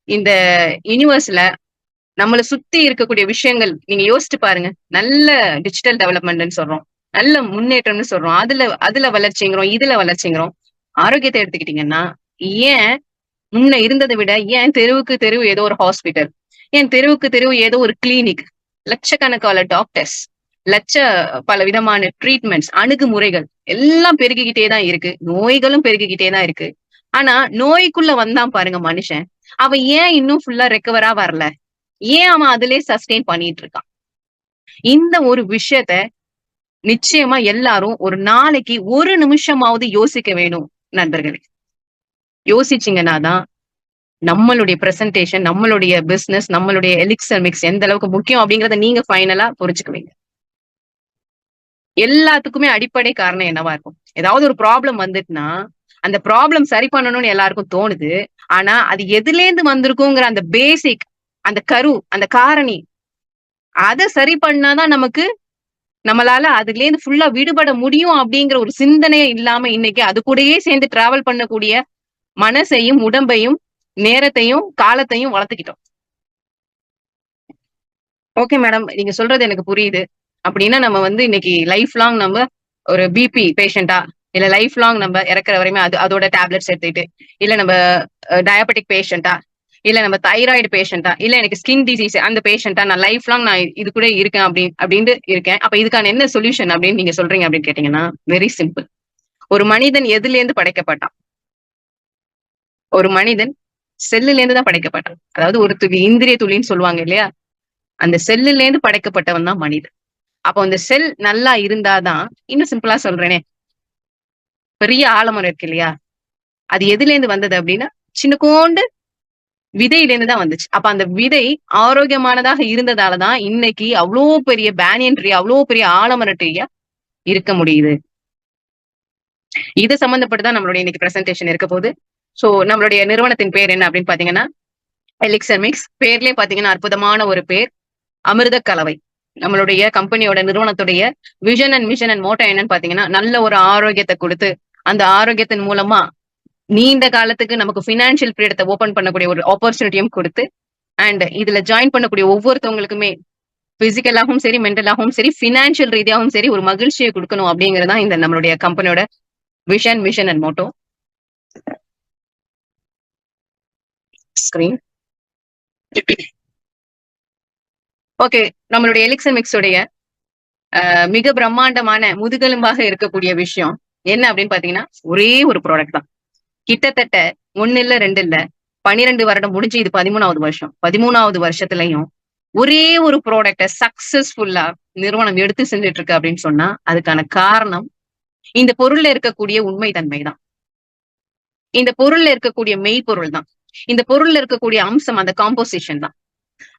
இந்த யுனிவர்ஸ்ல நம்மள சுத்தி இருக்கக்கூடிய விஷயங்கள் நீங்க யோசிச்சு பாருங்க. நல்ல டிஜிட்டல் டெவலப்மெண்ட்ன்னு சொல்றோம். நல்ல முன்னேற்றம்னு சொல்றோம். அதுல அதுல வளர்ச்சிங்கிறோம், இதுல வளர்ச்சிங்கிறோம். ஆரோக்கியத்த எடுத்துக்கிட்டீங்கன்னா, ஏன் முன்ன இருந்தத விட ஏன் தெருவுக்கு தெருவு ஏதோ ஒரு ஹாஸ்பிட்டல், ஏன் தெருவுக்கு தெருவு ஏதோ ஒரு கிளினிக், லட்சக்கணக்கான டாக்டர்ஸ், லட்ச பல விதமான ட்ரீட்மெண்ட்ஸ், அணுகுமுறைகள் எல்லாம் பெருகிக்கிட்டே தான் இருக்கு. நோய்களும் பெருகிக்கிட்டே தான் இருக்கு. ஆனா, நோய்க்குள்ள வந்தான் பாருங்க மனுஷன். அவன் ஏன் இன்னும் ஃபுல்லா ரெக்கவரா வரல? ஏன் அவன் அதிலயே சஸ்டெயின் பண்ணிட்டு இருக்கான்? இந்த ஒரு விஷயத்த நிச்சயமா எல்லாரும் ஒரு நாளைக்கு ஒரு நிமிஷமாவது யோசிக்க வேணும் நண்பர்களே. யோசிச்சீங்கன்னா தான் நம்மளுடைய பிரசன்டேஷன், நம்மளுடைய பிசினஸ், நம்மளுடைய எலிக்ஸர் மிக்ஸ் எந்த அளவுக்கு முக்கியம் அப்படிங்கிறத நீங்க ஃபைனலா புரிஞ்சுக்குவீங்க. எல்லாத்துக்குமே அடிப்படை காரணம் என்னவா இருக்கும்? ஏதாவது ஒரு ப்ராப்ளம் வந்துட்டுனா, அந்த ப்ராப்ளம் சரி பண்ணணும்னு எல்லாருக்கும் தோணுது. ஆனா, அது எதுலேருந்து வந்திருக்குங்கிற அந்த பேசிக், அந்த கரு, அந்த காரணி, அத சரி பண்ணா தான் நமக்கு நம்மளால அதுலேருந்து ஃபுல்லா விடுபட முடியும் அப்படிங்கிற ஒரு சிந்தனையே இல்லாம இன்னைக்கு அது கூடயே சேர்ந்து டிராவல் பண்ணக்கூடிய மனசையும், உடம்பையும், நேரத்தையும், காலத்தையும் வளர்த்துக்கிட்டோம். Okay madam. நீங்க சொல்றது எனக்கு புரியுது. அப்டின்னா நம்ம வந்து இன்னைக்கு லைஃப் லாங் நம்ம ஒரு பிபி பேஷண்டா, இல்ல லைஃப் லாங் நம்ம இறக்குற வரையுமே அதோட டேப்லெட்ஸ் எடுத்துக்கிட்டு, இல்ல நம்ம டயபெட்டிக் பேஷண்டா, இல்ல நம்ம தைராய்டு பேஷண்டா, இல்ல எனக்கு ஸ்கின் டிசீஸ் அந்த பேஷண்டா நான் லைஃப் லாங் நான் இது கூட இருக்கேன் அப்டின்ட்டு இருக்கேன். அப்ப இதுக்கான என்ன சொல்யூஷன் அப்டின்னு நீங்க சொல்றீங்க அப்டின்னு கேட்டீங்கன்னா, வெரி சிம்பிள். ஒரு மனிதன் எதிலேருந்து படைக்கப்பட்டான்? ஒரு மனிதன் செல்லுலேருந்து தான் படைக்கப்பட்டான். அதாவது ஒரு துளி இந்திரிய துளின்னு சொல்லுவாங்க இல்லையா? அந்த செல்லுலேருந்து படைக்கப்பட்டவன் தான் மனிதன். அப்போ அந்த செல் நல்லா இருந்தா தான் இன்னும் சிம்பிளா சொல்றேனே, பெரிய ஆலமரம் இருக்கு இல்லையா? அது எதுலேருந்து வந்தது அப்டின்னா, சின்னூண்டு விதையிலேருந்து தான் வந்துச்சு. அப்ப அந்த விதை ஆரோக்கியமானதாக இருந்ததால தான் இன்னைக்கு அவ்ளோ பெரிய பேனியன் ட்ரீ, அவ்ளோ பெரிய ஆலமர ட்ரீயா இருக்க முடியுது. இது சம்மந்தப்பட்டு தான் நம்மளுடைய இன்னைக்கு பிரசன்டேஷன் இருக்க போது. சோ நம்மளுடைய நிறுவனத்தின் பேர் என்ன அப்டின்னு பார்த்தீங்கன்னா, எலிக்ஸர் மிக்ஸ். பேர்லயே பார்த்தீங்கன்னா அற்புதமான ஒரு பேர். அமிர்த கலவை. நம்மளுடைய கம்பெனியோட நிறுவனத்துடைய vision and mission and motto என்னன்னு பார்த்தீங்கன்னா, நல்ல ஒரு ஆரோக்கியத்த குடுத்து, அந்த ஆரோக்கியத்தின் மூலமா நீண்ட காலத்துக்கு நமக்கு பினான்சியல் ஃப்ரீடத்த ஓப்பன் பண்ணக்கூடிய ஒரு ஆப்பர்ச்சுனிட்டியும் குடுத்து, அண்ட் இதுல ஜாயின் பண்ணக்கூடிய ஒவ்வொருத்தவங்களுக்குமே பிசிக்கலாகவும் சரி, மென்டலாகவும் சரி, பினான்சியல் ரீதியாகவும் சரி ஒரு மகிழ்ச்சிய குடுக்கணும் அப்படிங்கிறது தான் இந்த நம்மளுடைய கம்பெனியோட vision, mission and motto. Screen. Okay. நம்மளுடைய எலிக்ஸர் மிக்ஸ் உடைய மிக பிரம்மாண்டமான முதுகெலும்பாக இருக்கக்கூடிய விஷயம் என்ன அப்படின்னு பார்த்தீங்கன்னா, ஒரே ஒரு ப்ராடக்ட் தான். கிட்டத்தட்ட 1 இல்ல 2 இல்ல 12 வருடம் முடிஞ்சு இது 13வது வருஷம். 13வது வருஷத்துலயும் ஒரே ஒரு ப்ராடக்ட்ட சக்சஸ்ஃபுல்லா நிறுவனம் எடுத்து செஞ்சுட்டு இருக்கு அப்படின்னு சொன்னா, அதுக்கான காரணம் இந்த பொருள்ல இருக்கக்கூடிய உண்மை தன்மை தான். இந்த பொருள்ல இருக்கக்கூடிய மெய்ப்பொருள் தான். இந்த பொருள்ல இருக்கக்கூடிய அம்சம் அந்த காம்போசிஷன் தான்.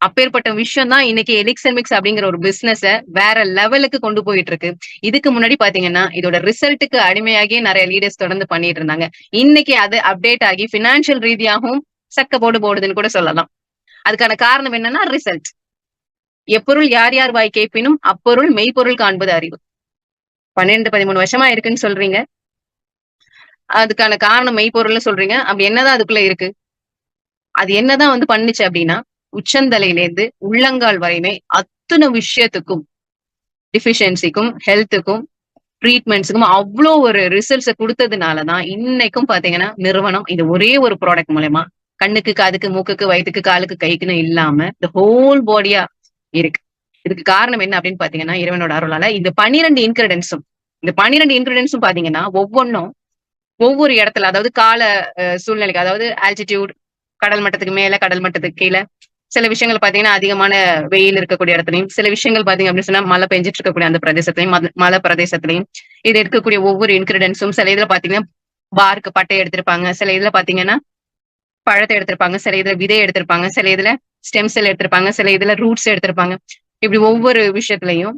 அப்பேற்பட்ட விஷயம் தான் இன்னைக்கு எலிக்ஸர் மிக்ஸ் அப்படிங்கிற ஒரு பிசினஸ வேற லெவலுக்கு கொண்டு போயிட்டு இருக்கு. இதுக்கு முன்னாடி பாத்தீங்கன்னா, இதோட ரிசல்ட்டுக்கு அடிமையாகியே நெறைய லீடர்ஸ் தொடர்ந்து பண்ணிட்டு இருந்தாங்க. இன்னைக்கு அது அப்டேட் ஆகி பினான்சியல் ரீதியாகவும் சக்க போடு போடுதுன்னு கூட சொல்லலாம். அதுக்கான காரணம் என்னன்னா ரிசல்ட். எப்பொருள் யார் யார் வாய் கேட்பினும் அப்பொருள் மெய்ப்பொருள் காண்பது அறிவு. 12, 13 வருஷமா இருக்குன்னு சொல்றீங்க. அதுக்கான காரணம் மெய்ப்பொருள்னு சொல்றீங்க. அப்படி என்னதான் அதுக்குள்ள இருக்கு? அது என்னதான் வந்து பண்ணுச்சு அப்படின்னா, உச்சந்தலையிலேருந்து உள்ளங்கால் வரையுமே அத்தன விஷயத்துக்கும் டிஃபிஷியன்சிக்கும், ஹெல்த்துக்கும், ட்ரீட்மெண்ட்ஸ்க்கும் அவ்ளோ ஒரு ரிசல்ட்ஸ குடுத்ததுனால தான் இன்னைக்கும் பாத்தீங்கன்னா, நிறுவனம் இந்த ஒரே ஒரு ப்ராடக்ட் மூலியமா கண்ணுக்கு, காதுக்கு, மூக்குக்கு, வயித்துக்கு, காலுக்கு, கைக்குன்னு இல்லாம இந்த ஹோல் பாடியா இருக்கு. இதுக்கு காரணம் என்ன அப்படின்னு பாத்தீங்கன்னா, இறைவனோட அருளால இந்த 12 இன்கிரிடியன்ட்ஸும் இந்த 12 இன்கிரிடியன்ட்ஸும் பாத்தீங்கன்னா, ஒவ்வொன்னும் ஒவ்வொரு இடத்துல அதாவது கால சூழ்நிலைக்கு அதாவது ஆல்டிட்யூட் கடல் மட்டத்துக்கு மேல, கடல் மட்டத்துக்கு கீழ சில விஷயங்கள் பாத்தீங்கன்னா, அதிகமான வெயில் இருக்கக்கூடிய இடத்துலயும், சில விஷயங்கள் பாத்தீங்க அப்படின்னு சொன்னா, மழை பெஞ்சுட்டு இருக்கக்கூடிய அந்த பிரதேசத்திலயும், மலை பிரதேசத்திலயும், இது இருக்கக்கூடிய ஒவ்வொரு இன்கிரிடியன்ட்ஸும் சில இதுல பாத்தீங்கன்னா, பார்க் பட்டைய எடுத்திருப்பாங்க. சில இதுல பாத்தீங்கன்னா, பழத்த எடுத்திருப்பாங்க. சில இதுல விதை எடுத்திருப்பாங்க. சில இதுல ஸ்டெம் செல் எடுத்திருப்பாங்க. சில இதுல ரூட்ஸ் எடுத்திருப்பாங்க. இப்படி ஒவ்வொரு விஷயத்திலயும்,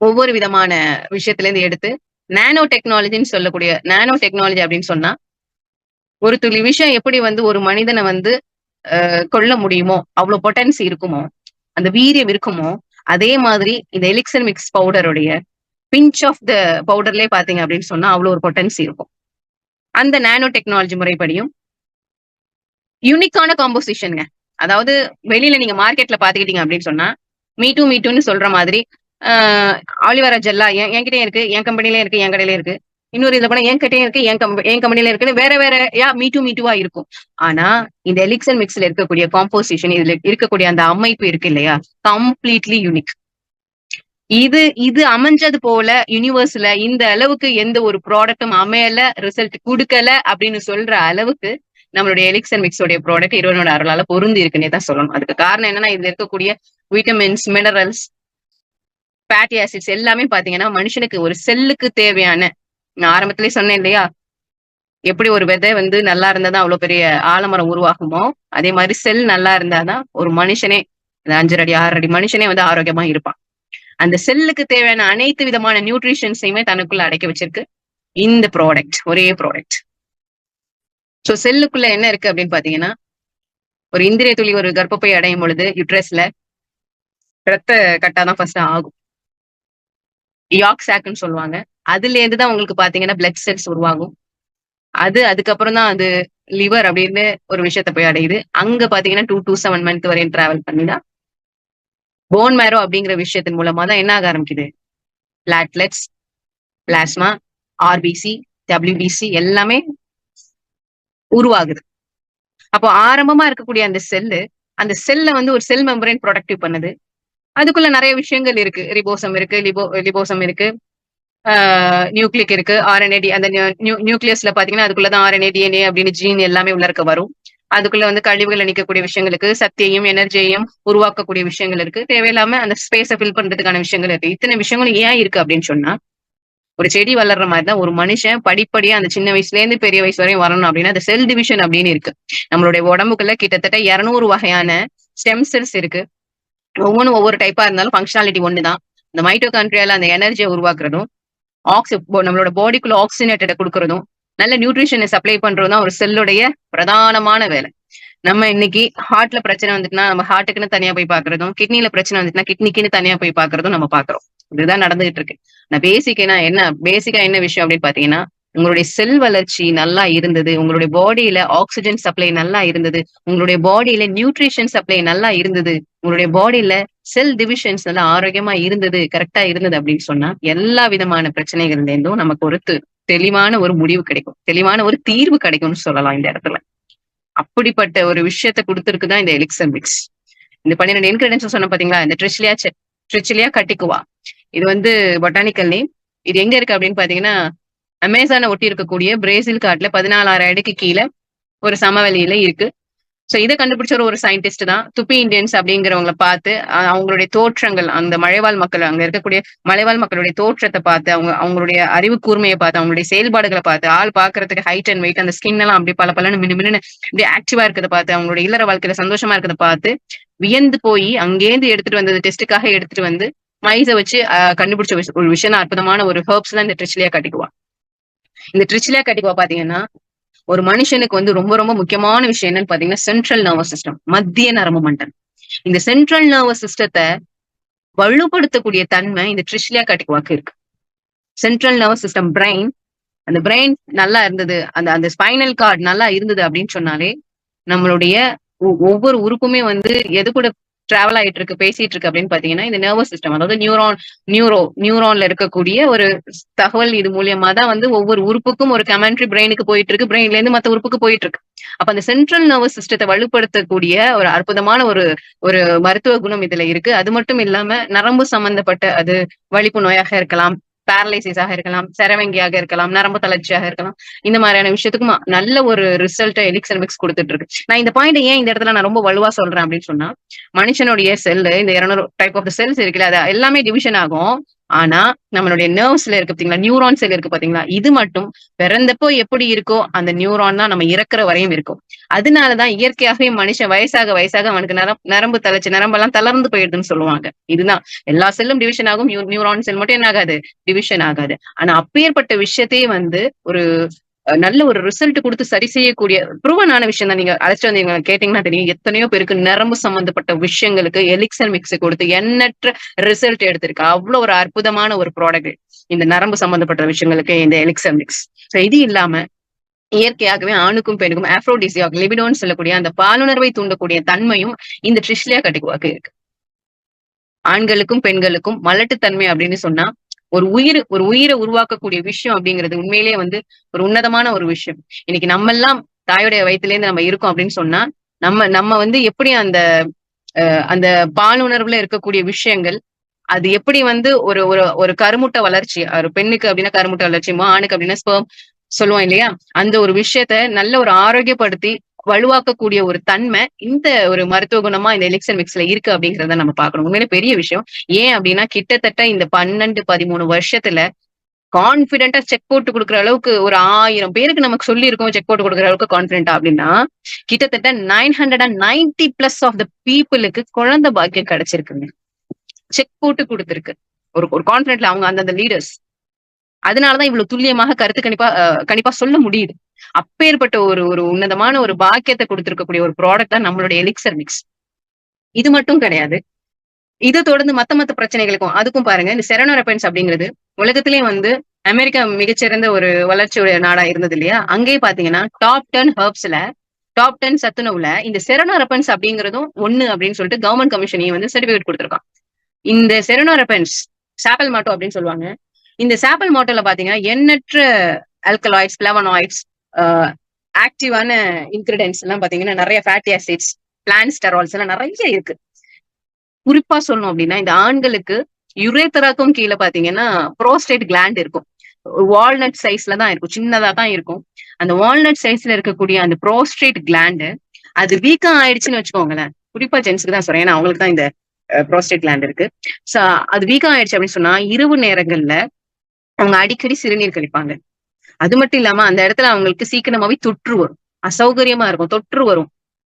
ஒவ்வொரு விதமான விஷயத்துல இருந்து எடுத்து, நானோ டெக்னாலஜின்னு சொல்லக்கூடிய நானோ டெக்னாலஜி அப்படின்னு சொன்னா, ஒரு துளி விஷயம் எப்படி வந்து ஒரு மனிதன வந்து கொள்ள முடியுமோ, அவ்ளோ பொட்டன்சி இருக்குமோ, அந்த வீரியம் இருக்குமோ, அதே மாதிரி இந்த எலிக்ஸர் மிக்ஸ் பவுடருடைய பிஞ்ச் ஆஃப் த பவுடர்லயே பார்த்தீங்க அப்படின்னு சொன்னா, அவ்ளோ ஒரு பொட்டன்சி இருக்கும். அந்த நானோ டெக்னாலஜி முறைப்படியும் யூனிக்கான காம்போசிஷன்ங்க. அதாவது வெளியில நீங்க மார்க்கெட்ல பாத்துக்கிட்டீங்க அப்படின்னு சொன்னா, மீ டூன்னு சொல்ற மாதிரி ஆலிவேரா ஜெல்லா என்கிட்டயும் இருக்கு, என் கம்பெனிலயும் இருக்கு, என் கடையிலயும் இருக்கு. இன்னொரு இதுல போனா என் கிட்டயும் இருக்கு, என் கம்பெனில இருக்குன்னு வேற வேற மீ டூவா இருக்கும். ஆனா இந்த எலிக்சன் மிக்ஸ்ல இருக்கக்கூடிய காம்போசிஷன், இதுல இருக்கக்கூடிய அந்த அமைப்பு இருக்கு இல்லையா, கம்ப்ளீட்லி யூனிக். இது இது அமைஞ்சது போல யூனிவர்ஸ்ல இந்த அளவுக்கு எந்த ஒரு ப்ராடக்டும் அமையல, ரிசல்ட் குடுக்கல அப்படின்னு சொல்ற அளவுக்கு நம்மளுடைய எலிக்சன் மிக்ஸோடைய ப்ராடக்ட் இறைவனோட அருளால பொருந்தி இருக்குன்னே தான் சொல்லணும். அதுக்கு காரணம் என்னன்னா, இதுல இருக்கக்கூடிய விட்டமின்ஸ், மினரல்ஸ், ஃபேட்டி ஆசிட்ஸ் எல்லாமே பாத்தீங்கன்னா மனுஷனுக்கு ஒரு செல்லுக்கு தேவையான, நான் ஆரம்பத்திலேயே சொன்னேன் இல்லையா, எப்படி ஒரு விதை வந்து நல்லா இருந்தாதான் அவ்வளவு பெரிய ஆலமரம் உருவாகுமோ, அதே மாதிரி செல் நல்லா இருந்தாதான் ஒரு மனுஷனே 5 அடி 6 அடி மனுஷனே வந்து ஆரோக்கியமா இருப்பான். அந்த செல்லுக்கு தேவையான அனைத்து விதமான நியூட்ரிஷன்ஸையுமே தனக்குள்ள அடக்கி வச்சிருக்கு இந்த ப்ராடக்ட், ஒரே ப்ராடக்ட். சோ செல்லுக்குள்ள என்ன இருக்கு அப்படின்னு பாத்தீங்கன்னா, ஒரு இந்திரிய துளி ஒரு கர்ப்பப்பை அடையும் பொழுது யுட்ரஸ்ல ரத்த கட்டாதான் ஃபர்ஸ்ட் ஆகும். யாக் சாக்னு சொல்லுவாங்க. அதுல இருந்துதான் உங்களுக்கு பாத்தீங்கன்னா பிளட் செல்ஸ் உருவாகும். அதுக்கப்புறம் தான் அது லிவர் அப்படின்னு ஒரு விஷயத்த போய் அடையுது. அங்க பாத்தீங்கன்னா 2 to 7 மந்த் வரையும் டிராவல் பண்ணிதான் போன் மேரோ அப்படிங்கிற விஷயத்தின் மூலமா தான் என்ன ஆக ஆரம்பிக்குது, பிளாட்லெட்ஸ், பிளாஸ்மா, ஆர்பிசி, டபிள்யூபிசி எல்லாமே உருவாகுது. அப்போ ஆரம்பமா இருக்கக்கூடிய அந்த செல்ல வந்து ஒரு செல் மெம்பரேன் ப்ரொடக்டிவ் பண்ணுது. அதுக்குள்ள நிறைய விஷயங்கள் இருக்கு. ரிபோசம் இருக்கு, லிபோசம் இருக்கு, நியூக்ளிக் இருக்கு, ஆர்என்ஏ. அந்த நியூக்ளியஸ்ல பாத்தீங்கன்னா அதுக்குள்ளதான் ஆர்என்ஏ, டிஎன்ஏ அப்படின்னு ஜீன் எல்லாமே உள்ள இருக்க வரும். அதுக்குள்ள வந்து கழிவுகள் நீக்கக்கூடிய விஷயங்கள் இருக்கு, சக்தியையும் எனர்ஜியையும் உருவாக்கக்கூடிய விஷயங்கள் இருக்கு, தேவையில்லாம அந்த ஸ்பேஸை ஃபில் பண்றதுக்கான விஷயங்கள் இருக்கு. இத்தனை விஷயங்களும் ஏன் இருக்கு அப்படின்னு சொன்னா, ஒரு செடி வளர்ற மாதிரிதான் ஒரு மனுஷன் படிப்படியா அந்த சின்ன வயசுல இருந்து பெரிய வயசு வரையும் வரணும் அப்படின்னா அந்த செல் டிவிஷன் அப்படின்னு இருக்கு. நம்மளுடைய உடம்புக்குள்ள கிட்டத்தட்ட 200 வகையான ஸ்டெம் செல்ஸ் இருக்கு. ஒவ்வொன்றும் ஒவ்வொரு டைப்பா இருந்தாலும் ஃபங்க்ஷனாலிட்டி ஒண்ணுதான். இந்த மைட்டோகான்ட்ரியால அந்த எனர்ஜியை உருவாக்குறதும், நம்மளோட பாடிக்குள்ள ஆக்சிஜனேட்டட கொடுக்கறதும், நல்ல நியூட்ரிஷனை சப்ளை பண்றதும் தான் ஒரு செல்லுடைய பிரதானமான வேலை. நம்ம இன்னைக்கு ஹார்ட்ல பிரச்சனை வந்துட்டுனா நம்ம ஹார்ட்டுக்குன்னு தனியா போய் பாக்குறதும், கிட்னில பிரச்சனை வந்துட்டுனா கிட்னிக்குன்னு தனியா போய் பாக்குறதும் நம்ம பாக்குறோம். இதுதான் நடந்துகிட்டு இருக்கு. நான் பேசிக்கா என்ன விஷயம் அப்படின்னு பாத்தீங்கன்னா, உங்களுடைய செல் வளர்ச்சி நல்லா இருந்தது, உங்களுடைய பாடியில ஆக்சிஜன் சப்ளை நல்லா இருந்தது, உங்களுடைய பாடியில நியூட்ரிஷன் சப்ளை நல்லா இருந்தது, உங்களுடைய பாடியில செல் டிவிஷன்ஸ் நல்லா ஆரோக்கியமா இருந்தது, கரெக்டா இருந்தது அப்படின்னு சொன்னா எல்லா விதமான பிரச்சனைகள்ல இருந்தும் நமக்கு ஒரு தெளிவான ஒரு முடிவு கிடைக்கும், தெளிவான ஒரு தீர்வு கிடைக்கும்னு சொல்லலாம் இந்த இடத்துல. அப்படிப்பட்ட ஒரு விஷயத்த கொடுத்திருக்குதான் இந்த எலிக்சர் மிக்ஸ். இந்த 12 இன்கிரிடியன்ஸ் சொன்ன பாத்தீங்களா, இந்த ட்ரிச்சிலியா கட்டிக்குவா, இது வந்து பொட்டானிக்கல் நேம். இது எங்க இருக்கு அப்படின்னு பாத்தீங்கன்னா, அமேசானை ஒட்டி இருக்கக்கூடிய பிரேசில் காட்டுல 14,000 அடிக்கு கீழே ஒரு சமவெளியில இருக்கு. சோ இதை கண்டுபிடிச்ச ஒரு சயின்டிஸ்ட் தான் துப்பி இந்தியன்ஸ் அப்படிங்கிறவங்களை பார்த்து அவங்களுடைய தோற்றங்கள், அந்த மலைவாழ் மக்கள், அங்க இருக்கக்கூடிய மலைவாழ் மக்களுடைய தோற்றத்தை பார்த்து, அவங்களுடைய அறிவு கூர்மையை பார்த்து, அவங்களுடைய செயல்பாடுகளை பார்த்து, ஆள் பாக்குறதுக்கு ஹைட் அண்ட் வெயிட், அந்த ஸ்கின் எல்லாம் அப்படி பலன்னு மின்னு இப்படி ஆக்டிவா இருக்கிறத பார்த்து, அவங்களுடைய இல்லற வாழ்க்கையில சந்தோஷமா இருக்கிறத பார்த்து வியந்து போய் அங்கேருந்து எடுத்துட்டு வந்தது, டெஸ்ட்டுக்காக எடுத்துட்டு வந்து மைஸை வச்சு கண்டுபிடிச்ச ஒரு விஷயம், அற்புதமான ஒரு ஹெர்ப்ஸ் தான் இந்த ட்ரிச்சிலியா கட்டிக்குவா. இந்த ட்ரிச்சிலியா கட்டிக்குவா பாத்தீங்கன்னா, ஒரு மனுஷனுக்கு வந்து ரொம்ப ரொம்ப முக்கியமான விஷயம் என்னன்னு பாத்தீங்கன்னா சென்ட்ரல் நர்வஸ் சிஸ்டம், மத்திய நரம்பு மண்டலம். இந்த சென்ட்ரல் நர்வஸ் சிஸ்டத்தை வலுப்படுத்தக்கூடிய தன்மை இந்த ட்ரிச்சிலியா கட்டிக்குவாக்கு இருக்கு. சென்ட்ரல் நர்வஸ் சிஸ்டம், பிரெயின், அந்த பிரெயின் நல்லா இருந்தது, அந்த ஸ்பைனல் கார்டு நல்லா இருந்தது அப்படின்னு சொன்னாலே நம்மளுடைய ஒவ்வொரு உறுப்புமே வந்து எது கூட டிராவல் ஆயிட்டு இருக்கு, பேசிட்டு இருக்கு அப்படின்னு பாத்தீங்கன்னா இந்த நர்வஸ் சிஸ்டம், அதாவது நியூரான்ல இருக்கக்கூடிய ஒரு தகவல். இது மூலியமா தான் வந்து ஒவ்வொரு உறுப்புக்கும் ஒரு கமெண்ட்ரி பிரெயினுக்கு போயிட்டு இருக்கு, பிரெயின்ல இருந்து மத்த உறுப்புக்கு போயிட்டு இருக்கு. அப்ப அந்த சென்ட்ரல் நர்வஸ் சிஸ்டத்தை வலுப்படுத்தக்கூடிய ஒரு அற்புதமான ஒரு மருத்துவ குணம் இதுல இருக்கு. அது மட்டும் இல்லாம நரம்பு சம்பந்தப்பட்ட, அது வலிப்பு நோயாக இருக்கலாம், பேரலைசிஸாக இருக்கலாம், சரவங்கியாக இருக்கலாம், நரம்பு தளர்ச்சியாக இருக்கலாம், இந்த மாதிரியான விஷயத்துக்கும் நல்ல ஒரு ரிசல்ட் எலிக்சர் மிக்ஸ் கொடுத்துட்டு இருக்கு. நான் இந்த பாயிண்ட் ஏன் இந்த இடத்துல நான் ரொம்ப வலுவா சொல்றேன் அப்படின்னு சொன்னா, மனுஷனுடைய செல்லு, இந்த 200 டைப் ஆஃப் செல்ஸ் இருக்குல்ல, அது எல்லாமே டிவிஷன் ஆகும். ஆனா நம்மளுடைய நர்வ்ஸ்ல இருக்கு பாத்தீங்களா, நியூரான் செல் இருக்கு பாத்தீங்களா, இது மட்டும் பிறந்தப்போ எப்படி இருக்கோ அந்த நியூரான் தான் நம்ம இறக்குற வரையும் இருக்கும். அதனாலதான் இயற்கையாகவே மனுஷன் வயசாக அவனுக்கு நரம்பு தளர்ச்சி, நரம்பெல்லாம் தளர்ந்து போயிடுதுன்னு சொல்லுவாங்க. இதுதான் எல்லா செல்லும் டிவிஷன் ஆகும், நியூரான் செல் மட்டும் என்ன ஆகாது, டிவிஷன் ஆகாது. ஆனா அப்பேற்பட்ட விஷயத்தையே வந்து ஒரு நல்ல ஒரு ரிசல்ட் கொடுத்து சரி செய்யக்கூடிய ப்ரூவனான விஷயம் தான். நீங்க அழைச்சிட்டு வந்து கேட்டீங்கன்னா தெரியும், எத்தனையோ பேருக்கு நரம்பு சம்பந்தப்பட்ட விஷயங்களுக்கு எலிக்சர் மிக்ஸ் கொடுத்து எண்ணற்ற ரிசல்ட் எடுத்திருக்கு. அவ்வளவு ஒரு அற்புதமான ஒரு ப்ராடக்ட் இந்த நரம்பு சம்பந்தப்பட்ட விஷயங்களுக்கு இந்த எலிக்சர் மிக்ஸ். இது இல்லாம இயற்கையாகவே ஆணுக்கும் பெண்ணுக்கும் ஆப்ரோடிசியாக் லிபிடோன்னு சொல்லக்கூடிய அந்த பாலுணர்வை தூண்டக்கூடிய தன்மையும் இந்த ட்ரிஷ்லியா கட்டிகுவாக்கு இருக்கு. ஆண்களுக்கும் பெண்களுக்கும் மலட்டுத்தன்மை அப்படின்னு சொன்னா ஒரு உயிரை உருவாக்கக்கூடிய விஷயம் அப்படிங்கிறது உண்மையிலேயே வந்து ஒரு உன்னதமான ஒரு விஷயம். இன்னைக்கு நம்ம எல்லாம் தாயுடைய வயித்துல இருந்து நம்ம இருக்கோம் அப்படின்னு சொன்னா நம்ம நம்ம வந்து எப்படி அந்த அந்த பாலுணர்வுல இருக்கக்கூடிய விஷயங்கள் அது எப்படி வந்து ஒரு ஒரு ஒரு கருமுட்டை வளர்ச்சி, ஒரு பெண்ணுக்கு அப்படின்னா கருமுட்டை வளர்ச்சியுமோ, ஆணுக்கு அப்படின்னா ஸ்பெர்ம் சொல்லுவோம் இல்லையா? அந்த ஒரு விஷயத்த நல்ல ஒரு ஆரோக்கியப்படுத்தி வலுவாக்கக்கூடிய ஒரு தன்மை இந்த ஒரு மருத்துவ குணமா இந்த எலிக்சர் மிக்ஸ்ல இருக்கு அப்படிங்கிறத நம்ம பார்க்கணும். உண்மையிலே பெரிய விஷயம். ஏன் அப்படின்னா கிட்டத்தட்ட இந்த 12, 13 வருஷத்துல கான்பிடென்ட்டா செக் போட்டு குடுக்குற அளவுக்கு ஒரு 1000 பேருக்கு நமக்கு சொல்லியிருக்கோம் செக் போட்டு குடுக்குற அளவுக்கு கான்பிடென்ட்டா அப்படின்னா, கிட்டத்தட்ட 990 பிளஸ் ஆஃப் த பீப்பிளுக்கு குழந்தை பாக்கியம் கிடைச்சிருக்குங்க. செக் போட்டு குடுத்திருக்கு. ஒரு ஒரு கான்பிடென்ட்ல அவங்க அந்தந்த லீடர்ஸ். அதனாலதான் இவ்வளவு துல்லியமாக கருத்து கணிப்பா சொல்ல முடியுது. அப்பேற்பட்ட ஒரு ஒரு உன்னதமான ஒரு பாக்கியத்தை கொடுத்திருக்கக்கூடிய ஒரு ப்ராடக்ட் தான் நம்மளுடைய எலிக்சர் மிக்ஸ். இது மட்டும் கிடையாது. இதை தொடர்ந்து மத்த பிரச்சனைகளுக்கும் அதுக்கும் பாருங்க இந்த செரனோரெபன்ஸ் அப்படிங்கிறது உலகத்திலேயே வந்து அமெரிக்கா மிகச்சிறந்த ஒரு வளர்ச்சியுடைய நாடா இருந்தது இல்லையா? அங்கேயே பாத்தீங்கன்னா டாப் 10 ஹெர்ப்ஸ்ல டாப் 10 சத்துணவுல இந்த செரனோரெபன்ஸ் அப்படிங்கிறதும் ஒண்ணு அப்படின்னு சொல்லிட்டு கவர்மெண்ட் கமிஷனையும் வந்து சர்டிபிகேட் கொடுத்திருக்கான். இந்த செரனோரெபன்ஸ் சாப்பல் மாட்டோ அப்படின்னு சொல்லுவாங்க. இந்த சாப்பல் மாட்டோல பாத்தீங்கன்னா எண்ணற்ற ஆல்கலாய்ட்ஸ், பிளவனாய்ட்ஸ், ஆக்டிவான இன்கிரிடியன்ஸ் எல்லாம் பாத்தீங்கன்னா நிறைய ஃபேட்டி ஆசிட்ஸ், பிளான்ட் ஸ்டெரால்ஸ் எல்லாம் நிறைய இருக்கு. குறிப்பா சொல்லணும் அப்படின்னா இந்த ஆண்களுக்கு யுரேத்தராக்கும் கீழே பாத்தீங்கன்னா ப்ரோஸ்டேட் கிளாண்ட் இருக்கும். வால்நட் சைஸ்ல தான் இருக்கும், சின்னதா தான் இருக்கும். அந்த வால்நட் சைஸ்ல இருக்கக்கூடிய அந்த ப்ரோஸ்டேட் கிளாண்டு அது வீக்கா ஆயிடுச்சுன்னு வச்சுக்கோங்களேன். குறிப்பா ஜென்ஸ்க்கு தான் சொல்றேன், ஏன்னா அவங்களுக்கு தான் இந்த ப்ரோஸ்டேட் கிளாண்ட் இருக்கு. சோ அது வீக்கா ஆயிடுச்சு அப்படின்னு சொன்னா இரவு நேரங்கள்ல அவங்க அடிக்கடி சிறுநீர் கழிப்பாங்க. அது மட்டும் இல்லாம அந்த இடத்துல அவங்களுக்கு சீக்கிரமாவே தொற்று வரும், அசௌகரியமா இருக்கும், தொற்று வரும்.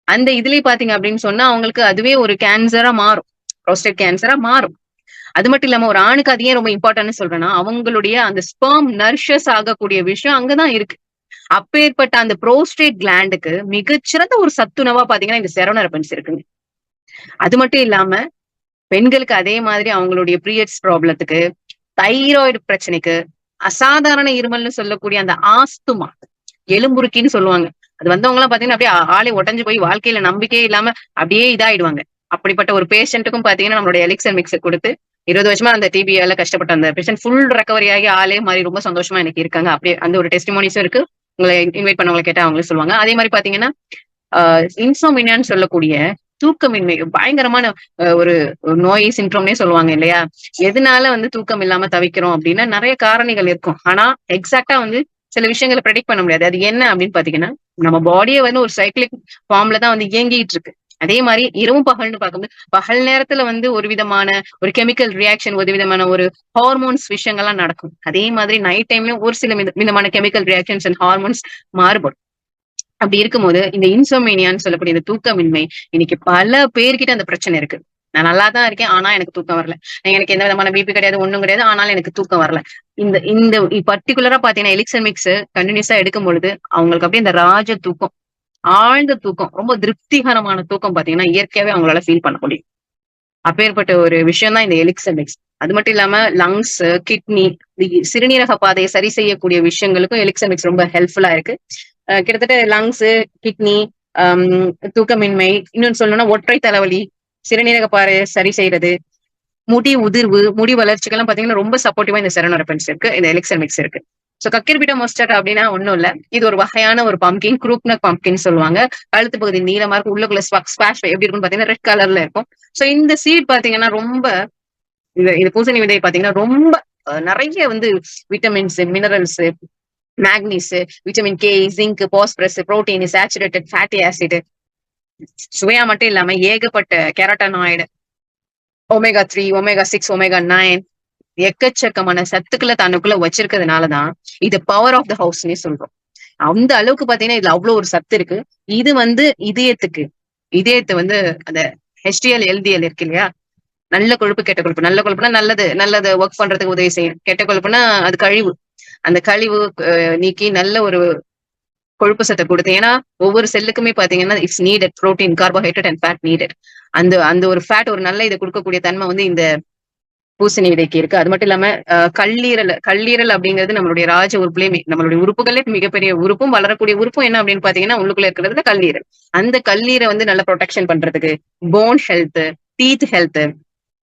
அந்த இதுலயே பாத்தீங்க அப்படின்னு சொன்னா அவங்களுக்கு அதுவே ஒரு கேன்சரா மாறும், ப்ரோஸ்டேட் கேன்சரா மாறும். அது மட்டும் இல்லாம ஒரு ஆணுக்கு அது ஏன் ரொம்ப இம்பார்ட்டன்ட்னு சொல்றேன்னா அவங்களுடைய அந்த ஸ்பெர்ம் நர்ஷஸ் ஆகக்கூடிய விஷயம் அங்கதான் இருக்கு. அப்பேற்பட்ட அந்த ப்ரோஸ்டேட் கிளாண்டுக்கு மிகச்சிறந்த ஒரு சத்துணவா பாத்தீங்கன்னா இந்த செரனோரெபன்ஸ் இருக்குங்க. அது மட்டும் இல்லாம பெண்களுக்கு அதே மாதிரி அவங்களுடைய பீரியட்ஸ் ப்ராப்ளத்துக்கு, தைராய்டு பிரச்சனைக்கு, அசாதாரண இருமல்னு சொல்லக்கூடிய அந்த ஆஸ்துமா, எலும்புருக்கின்னு சொல்லுவாங்க. அது வந்தவங்க எல்லாம் பாத்தீங்கன்னா அப்படியே ஆளே உடஞ்சு போய் வாழ்க்கையில நம்பிக்கையே இல்லாம அப்படியே இதாயிடுவாங்க. அப்படிப்பட்ட ஒரு பேஷண்ட்டுக்கும் பாத்தீங்கன்னா நம்மளுடைய எலிக்சர் மிக்ஸ் கொடுத்து 20 வருஷமா அந்த டிபியால கஷ்டப்பட்ட அந்த பேஷண்ட் ஃபுல் ரெக்கவரி ஆகி ஆளே மாதிரி ரொம்ப சந்தோஷமா எனக்கு இருக்காங்க. அப்படியே அந்த ஒரு டெஸ்டிமோனிஸும் இருக்கு. உங்களை இன்வைட் பண்ணவங்களை கேட்டா அவங்களே சொல்லுவாங்க. அதே மாதிரி பாத்தீங்கன்னா இன்சோமினியான்னு சொல்லக்கூடிய தூக்கமின்மை பயங்கரமான ஒரு நோய் சிண்ட்ரோம்னே சொல்லுவாங்க இல்லையா? எதனால வந்து தூக்கம் இல்லாம தவிக்கிறோம் அப்படின்னா நிறைய காரணிகள் இருக்கும். ஆனா எக்ஸாக்டா வந்து சில விஷயங்களை ப்ரெடிக்ட் பண்ண முடியாது. அது என்ன அப்படின்னு பாத்தீங்கன்னா நம்ம பாடியே வந்து ஒரு சைக்கிளிக் ஃபார்ம்ல தான் வந்து இயங்கிட்டு இருக்கு. அதே மாதிரி இரவும் பகல்னு பார்க்கும்போது பகல் நேரத்துல வந்து ஒரு விதமான ஒரு கெமிக்கல் ரியாக்ஷன், ஒரு விதமான ஒரு ஹார்மோன்ஸ் விஷயங்கள்லாம் நடக்கும். அதே மாதிரி நைட் டைம்லயும் ஒரு சில விதமான கெமிக்கல் ரியாக்ஷன்ஸ் அண்ட் ஹார்மோன்ஸ் மாறுபடும். அப்படி இருக்கும்போது இந்த இன்சோமேனியான்னு சொல்லக்கூடிய இந்த தூக்கமின்மை இன்னைக்கு பல பேர்கிட்ட அந்த பிரச்சனை இருக்கு. நான் நல்லா தான் இருக்கேன், ஆனா எனக்கு தூக்கம் வரல. எனக்கு எந்த விதமான பிபி கிடையாது, ஒண்ணும் கிடையாது, ஆனாலும் எனக்கு தூக்கம் வரல. இந்த இந்த பர்டிகுலரா பாத்தீங்கன்னா எலிக்சர் மிக்ஸ் கண்டினியூஸா எடுக்கும் பொழுது அவங்களுக்கு அப்படியே இந்த ராஜ தூக்கம், ஆழ்ந்த தூக்கம், ரொம்ப திருப்திகரமான தூக்கம் பாத்தீங்கன்னா இயற்கையாவே அவங்களால ஃபீல் பண்ண முடியும். அப்பேற்பட்ட ஒரு விஷயம் தான் இந்த எலிக்சர் மிக்ஸ். அது மட்டும் இல்லாம லங்ஸ், கிட்னி, சிறுநீரக பாதையை சரி செய்யக்கூடிய விஷயங்களுக்கும் எலிக்சர் மிக்ஸ் ரொம்ப ஹெல்ப்ஃபுல்லா இருக்கு. கிட்டத்தட்ட லங்ஸ், கிட்னி, தூக்கமின்மை, இன்னொன்னு சொல்லணும்னா ஒற்றை தலைவலி, சிறுநீரக பாதையை சரி செய்யறது, முடி உதிர்வு, முடி வளர்ச்சிக்கெல்லாம் பாத்தீங்கன்னா ரொம்ப சப்போர்ட்டிவா இந்த செரனோரெபன்ஸ் இருக்கு, இந்த எலிக்சர் மிக்ஸ் இருக்கு. சோ கக்கிரிபிட்டா மொஸ்டட் அப்படின்னா ஒண்ணும் இல்ல, இது ஒரு வகையான ஒரு பம்கின், குரூப்னக் பம்கின் சொல்லுவாங்க. கழுத்து பகுதி நீளமா இருக்கும், உள்ளுக்குள்ள ஸ்பாஷ் எப்படி இருக்குன்னு பாத்தீங்கன்னா ரெட் கலர்ல இருக்கும். சோ இந்த சீட் பாத்தீங்கன்னா ரொம்ப இது பூசணி விதை பாத்தீங்கன்னா ரொம்ப நிறைய வந்து vitamins, minerals, magnesium, vitamin K, zinc, phosphorus, protein, saturated fatty acid, சுவையா மட்டும் இல்லாம ஏகப்பட்ட கேரட்டனாய்டு, ஒமேகா 3, ஒமேகா 6, ஒமேகா 9 எக்கச்சக்கமான சத்துக்களை தனக்குள்ள வச்சிருக்கிறதுனாலதான் இது பவர் ஆஃப் த ஹவுஸ்னே சொல்றோம். அந்த அளவுக்கு பாத்தீங்கன்னா இதுல அவ்வளவு ஒரு சத்து இருக்கு. இது வந்து இதயத்தை வந்து அந்த HDL, LDL இருக்கு இல்லையா? நல்ல கொழுப்பு, கெட்ட கொழுப்பு. நல்ல கொழுப்புனா நல்லது ஒர்க் பண்றதுக்கு உதவி செய்யும். கெட்ட கொழுப்புனா அது கழிவு. அந்த கழிவு நீக்கி நல்ல ஒரு கொழுப்பு சத்தை கொடுத்து, ஏன்னா ஒவ்வொரு செல்லுக்குமே பாத்தீங்கன்னா it's needed protein, carbohydrate and fat needed. அந்த அந்த ஒரு ஃபேட், ஒரு நல்ல இதை கொடுக்கக்கூடிய தன்மை வந்து இந்த பூசணி விதைக்கு இருக்கு. அது மட்டும் இல்லாம கல்லீரல் அப்படிங்கிறது நம்மளுடைய ராஜ உறுப்புலயுமே நம்மளுடைய உறுப்புகளே மிகப்பெரிய உறுப்பும் வளரக்கூடிய உறுப்பும் என்ன அப்படின்னு பாத்தீங்கன்னா உள்ளுக்குள்ள இருக்கிறது கல்லீரல். அந்த கல்லீரை வந்து நல்லா ப்ரொடெக்ஷன் பண்றதுக்கு, போன் ஹெல்த், டீத் ஹெல்த்,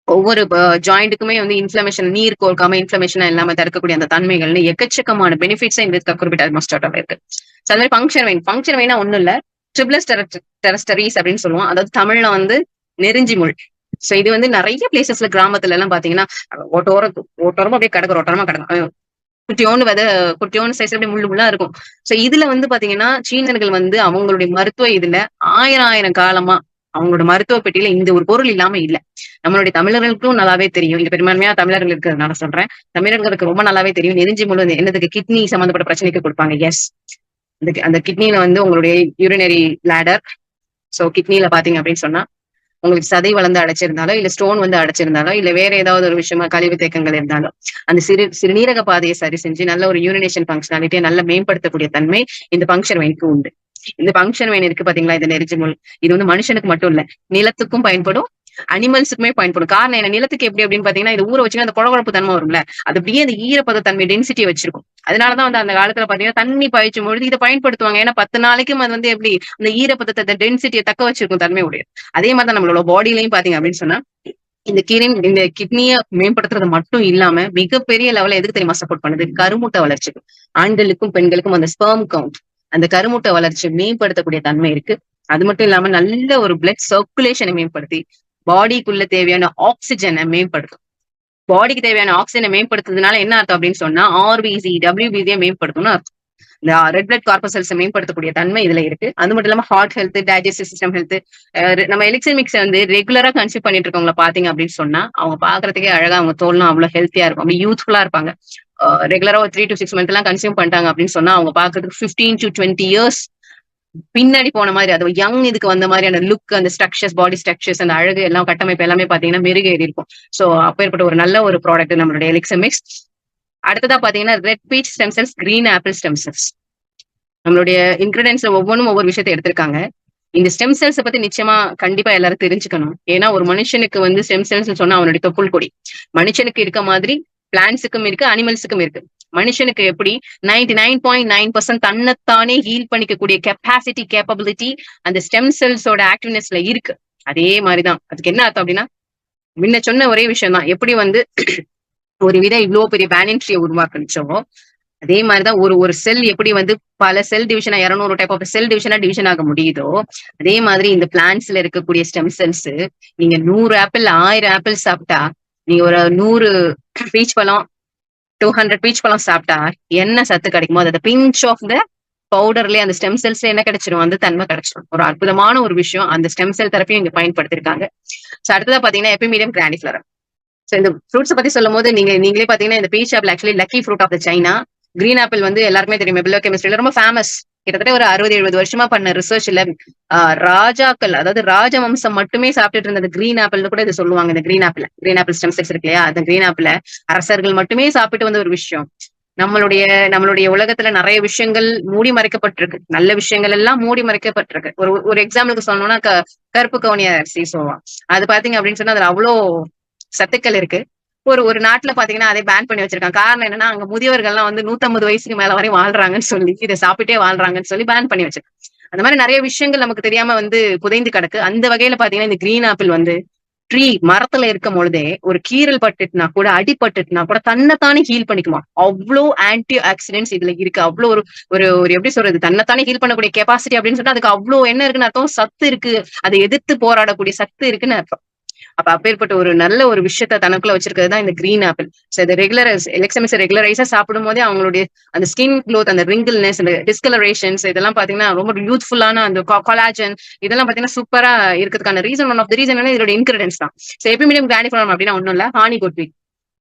ஒவ்வொரு ஜாயிண்ட்டுக்குமே வந்து இன்ஃபிளமேஷன், நீர் கோர்க்காம இன்ஃபிளமேஷன் இல்லாம தடுக்கக்கூடிய அந்த தன்மைகள்னு எக்கச்சக்கமான பெனிஃபிட்ஸ் இந்த கக்குர்பிட்டல் மஸ்டார்டால இருக்கு. அது மாதிரி ஃபங்க்ஷன் வெயினா ஒண்ணும் இல்ல, ட்ரிப்ளஸ் டெரஸ்டரிஸ் அப்படின்னு சொல்லுவோம். அதாவது தமிழ்ல வந்து நெருஞ்சி முள். சோ இது வந்து நிறைய பிளேசஸ்ல கிராமத்துல எல்லாம் பாத்தீங்கன்னா ஓட்டோரமா அப்படியே ஓட்டோரமா கிடக்கும். குட்டியோன்னு சைஸ் அப்படியே முள்ளா இருக்கும். சோ இதுல வந்து பாத்தீங்கன்னா சீனர்கள் வந்து அவங்களுடைய மருத்துவ இதுல ஆயிரம் காலமா அவங்களோட மருத்துவ பெட்டியில இந்த ஒரு பொருள் இல்லாம இல்ல. நம்மளுடைய தமிழர்களுக்கும் நல்லாவே தெரியும். இது பெரும்பான்மையா தமிழர்கள் இருக்கிறதுனால சொல்றேன். தமிழர்களுக்கு ரொம்ப நல்லாவே தெரியும். நெருஞ்சி முழு என்னதுக்கு கிட்னி சம்பந்தப்பட்ட பிரச்சனைக்கு கொடுப்பாங்க. எஸ், அந்த கிட்னில வந்து உங்களுடைய யூரினரி பிளாடர், சோ கிட்னில பாத்தீங்க அப்படின்னு சொன்னா உங்களுக்கு சதை வளர்ந்து அடைச்சிருந்தாலோ இல்ல ஸ்டோன் வந்து அடைச்சிருந்தாலோ இல்ல வேற ஏதாவது ஒரு விஷயமா கழிவு தேக்கங்கள் இருந்தாலும் அந்த சிறுநீரக பாதையை சரி செஞ்சு நல்ல ஒரு யூரினேஷன் ஃபங்க்ஷனாலிட்டியை நல்லா மேம்படுத்தக்கூடிய தன்மை இந்த ஃபங்க்ஷன் வெயினுக்கு உண்டு. இந்த ஃபங்க்ஷன் வெயின் இருக்கு பாத்தீங்களா, இந்த நெருஞ்சி முள், இது வந்து மனுஷனுக்கு மட்டும் இல்ல, நிலத்துக்கும் பயன்படும், அனிமல்ஸுக்குமே பயன்படும். காரணம் என்ன, நிலத்துக்கு எப்படி அப்படின்னு பாத்தீங்கன்னா இது ஊற வச்சுன்னா அந்த குழகுழப்பு தன்மை வரும்ல, அது அப்படியே அந்த ஈரப்பத தன்மை டென்சிட்டியை வச்சிருக்கும். அதனாலதான் வந்து அந்த காலத்துல பாத்தீங்கன்னா தண்ணி பாய்ச்சும் பொழுது இதை பயன்படுத்துவாங்க. ஏன்னா 10 நாளைக்கும் அது வந்து எப்படி அந்த ஈரப்பதத்தை டென்சிட்டியை தக்க வச்சிருக்கும் தன்மை உடைய. அதே மாதிரிதான் நம்மளோட பாடியிலையும் பாத்தீங்க அப்படின்னு சொன்னா இந்த கிட்னியை மேம்படுத்துறது மட்டும் இல்லாம மிகப்பெரிய லெவல்ல எதுக்கு தெரியுமா சப்போர்ட் பண்ணுது, கருமுட்டை வளர்ச்சிக்கு. ஆண்களுக்கும் பெண்களுக்கும் அந்த ஸ்பெர்ம் கவுண்ட், அந்த கருமுட்டை வளர்ச்சி மேம்படுத்தக்கூடிய தன்மை இருக்கு. அது மட்டும் இல்லாம நல்ல ஒரு பிளட் சர்க்குலேஷனை மேம்படுத்தி பாடிக்குள்ள தேவையான ஆக்சிஜனை மேம்படுத்தும். பாடிக்கு தேவையான ஆக்சிஜனை மேம்படுத்துறதுனால என்ன அர்த்தம் அப்படின்னு சொன்னா ஆர்பிசி, டபிள்யூபிசியை மேம்படுத்தும்னு அர்த்தம். இந்த ரெட் பிளட் கார்பசல்ஸ் மேம்படுத்தக்கூடிய தன்மை இதுல இருக்கு. அது மட்டும் இல்லாம heart health, digestive system health. நம்ம எலிக்சர் மிக்ஸ் வந்து ரெகுலரா கன்சியூம் பண்ணிட்டு இருக்கவங்களை பாத்தீங்க அப்படின்னு சொன்னா அவங்க பாக்குறதுக்கே அழகா, அவங்க தோல்லாம் அவ்வளவு ஹெல்த்தியா இருக்கும், அப்படி யூத்ஃபுல்லா இருப்பாங்க. ரெகுலரா ஒரு 3 to 6 months எல்லாம் கன்சியூம் பண்ணிட்டாங்க அப்படின்னு சொன்னா அவங்க பாக்குறதுக்கு 15 to 20 years பின்னாடி போன மாதிரி, அது யங் இதுக்கு வந்த மாதிரியான லுக், அந்த ஸ்ட்ரக்சர்ஸ், பாடி ஸ்ட்ரக்சர்ஸ், அந்த அழகு எல்லாம் கட்டமைப்பு எல்லாமே பாத்தீங்கன்னா மெருகேறி இருக்கும். சோ அப்பேற்பட்ட ஒரு நல்ல ஒரு ப்ராடக்ட் நம்மளுடைய எலிக்சர் மிக்ஸ். அடுத்ததா பாத்தீங்கன்னா red peach stem cells, green apple stem cells. நம்மளுடைய இன்கிரிடியன்ஸ்ல ஒவ்வொன்றும் ஒவ்வொரு விஷயத்தை எடுத்திருக்காங்க. இந்த ஸ்டெம் செல்ஸ் பத்தி நிச்சயமா கண்டிப்பா எல்லாரும் தெரிஞ்சுக்கணும். ஏன்னா ஒரு மனுஷனுக்கு வந்து ஸ்டெம் செல்ஸ் சொன்னா அவனுடைய தொப்புள் கொடி. மனுஷனுக்கு இருக்க மாதிரி பிளான்ஸுக்கும் இருக்கு, அனிமல்ஸுக்கும் இருக்கு. மனுஷனுக்கு எப்படி 99.9% தன்னைத்தானே ஹீல் பண்ணிக்கக்கூடிய கெப்பாசிட்டி, கேப்பபிலிட்டி அந்த ஸ்டெம் செல்ஸோட ஆக்டிவ்னஸ்ல இருக்கு. அதே மாதிரிதான் அதுக்கு என்ன அர்த்தம் அப்படின்னா முன்ன சொன்ன ஒரே விஷயம் தான், எப்படி வந்து ஒரு விதை இவ்வளவு பெரிய பேனியன் ட்ரீயை உருவாக்குச்சோ அதே மாதிரிதான் ஒரு செல் எப்படி வந்து பல செல் டிவிஷனா 200 டைப் ஆஃப் செல் டிவிஷன் ஆக முடியுதோ அதே மாதிரி இந்த பிளான்ட்ஸ்ல இருக்கக்கூடிய ஸ்டெம் செல்ஸ். நீங்க 100 ஆப்பிள் 1000 ஆப்பிள் சாப்பிட்டா, நீங்க ஒரு 100 பீச் பழம் 200 பீச் பழம் சாப்பிட்டா என்ன சத்து கிடைக்குமோ அதை பிஞ்ச் ஆஃப் த பவுடர்லயே அந்த ஸ்டெம் செல்ஸ்ல என்ன கிடைச்சிரும், அந்த தன்மை கிடைச்சிடும். ஒரு அற்புதமான ஒரு விஷயம், அந்த ஸ்டெம் செல் தெரப்பியும் இங்க பயன்படுத்திருக்காங்க. சோ அடுத்ததா பாத்தீங்கன்னா எபிமீடியம் கிராண்டிஃபிளரம். சோ இந்த ஃப்ரூட்ஸ் பத்தி சொல்லும் போது நீங்களே பாத்தீங்கன்னா இந்த peach apple actually lucky fruit of the China. Green apple வந்து எல்லாருமே தெரியும், பயோ கெமிஸ்ட்ரியில ரொம்ப ஃபேமஸ். கிட்டத்தட்ட ஒரு 60-70 வருஷமா பண்ண ரிசர்ச்ல ராஜாக்கள், அதாவது ராஜவம்சம் மட்டுமே சாப்பிட்டுட்டு இருந்தது கிரீன் ஆப்பிள் கூட இது சொல்லுவாங்க. இந்த கிரீன் ஆப்பிள் ஸ்டெம் செல்ஸ் இருக்கு இல்லையா, அந்த கிரீன் ஆப்பிள் அரசர்கள் மட்டுமே சாப்பிட்டு வந்த ஒரு விஷயம். நம்மளுடைய உலகத்துல நிறைய விஷயங்கள் மூடி மறைக்கப்பட்டிருக்கு, நல்ல விஷயங்கள் எல்லாம் மூடி மறைக்கப்பட்டிருக்கு. ஒரு எக்ஸாம்பிளுக்கு சொல்லணும்னா கருப்பு கவுனி அரிசி சோவா, அது பாத்தீங்க அப்படின்னு சொன்னா அதுல அவ்வளோ சத்துக்கள் இருக்கு. ஒரு நாட்டுல பாத்தீங்கன்னா அதை பேன் பண்ணி வச்சிருக்காங்க. காரணம் என்னன்னா அங்க முதியவர்கள்லாம் வந்து 150 வயசுக்கு மேல வரையும் வாழ்றாங்கன்னு சொல்லி, இதை சாப்பிட்டே வாழ்றாங்கன்னு சொல்லி பேன் பண்ணி வச்சிருக்காங்க. அந்த மாதிரி நிறைய விஷயங்கள் நமக்கு தெரியாம வந்து புதைந்து கிடக்கு. அந்த வகையில பாத்தீங்கன்னா இந்த கிரீன் ஆப்பிள் வந்து ட்ரீ மரத்துல இருக்கும் பொழுதே ஒரு கீரல் பட்டுட்டுனா கூட, அடிபட்டுட்டுனா கூட தன்னைத்தானே ஹீல் பண்ணிக்குமா. அவ்வளோ ஆன்டி ஆக்சிடென்ட்ஸ் இதுல இருக்கு. அவ்வளோ ஒரு எப்படி சொல்றது, தன்னைத்தானே ஹீல் பண்ணக்கூடிய கெப்பாசிட்டி அப்படின்னு சொன்னா அதுக்கு அவ்வளோ என்ன இருக்குன்னு அர்த்தம், சத்து இருக்கு, அதை எதிர்த்து போராடக்கூடிய சத்து இருக்குன்னு அர்த்தம். அப்ப அப்பேற்பட்ட ஒரு நல்ல ஒரு விஷயத்த தனக்குள்ள வச்சிருக்கிறது தான் இந்த கிரீன் ஆப்பிள். சோ இந்த ரெகுலரைஸா சாப்பிடும் போதே அவங்களுடைய அந்த ஸ்கின் க்ளோத், அந்த ரிங்கிள்னஸ், அந்த டிஸ்கலரேஷன்ஸ் இதெல்லாம் பாத்தீங்கன்னா ரொம்ப யூத்ஃபுல்லான அந்த கொலாஜன் இதெல்லாம் பாத்தீங்கன்னா சூப்பரா இருக்கிறதுக்கான reason, one of the reason இதோட இன்கிரிடியன்ஸ் தான். சோ எபிமீடியம் கிராண்டிஃபிளரம் அப்படின்னா ஒண்ணும் இல்ல, ஹானி கோட்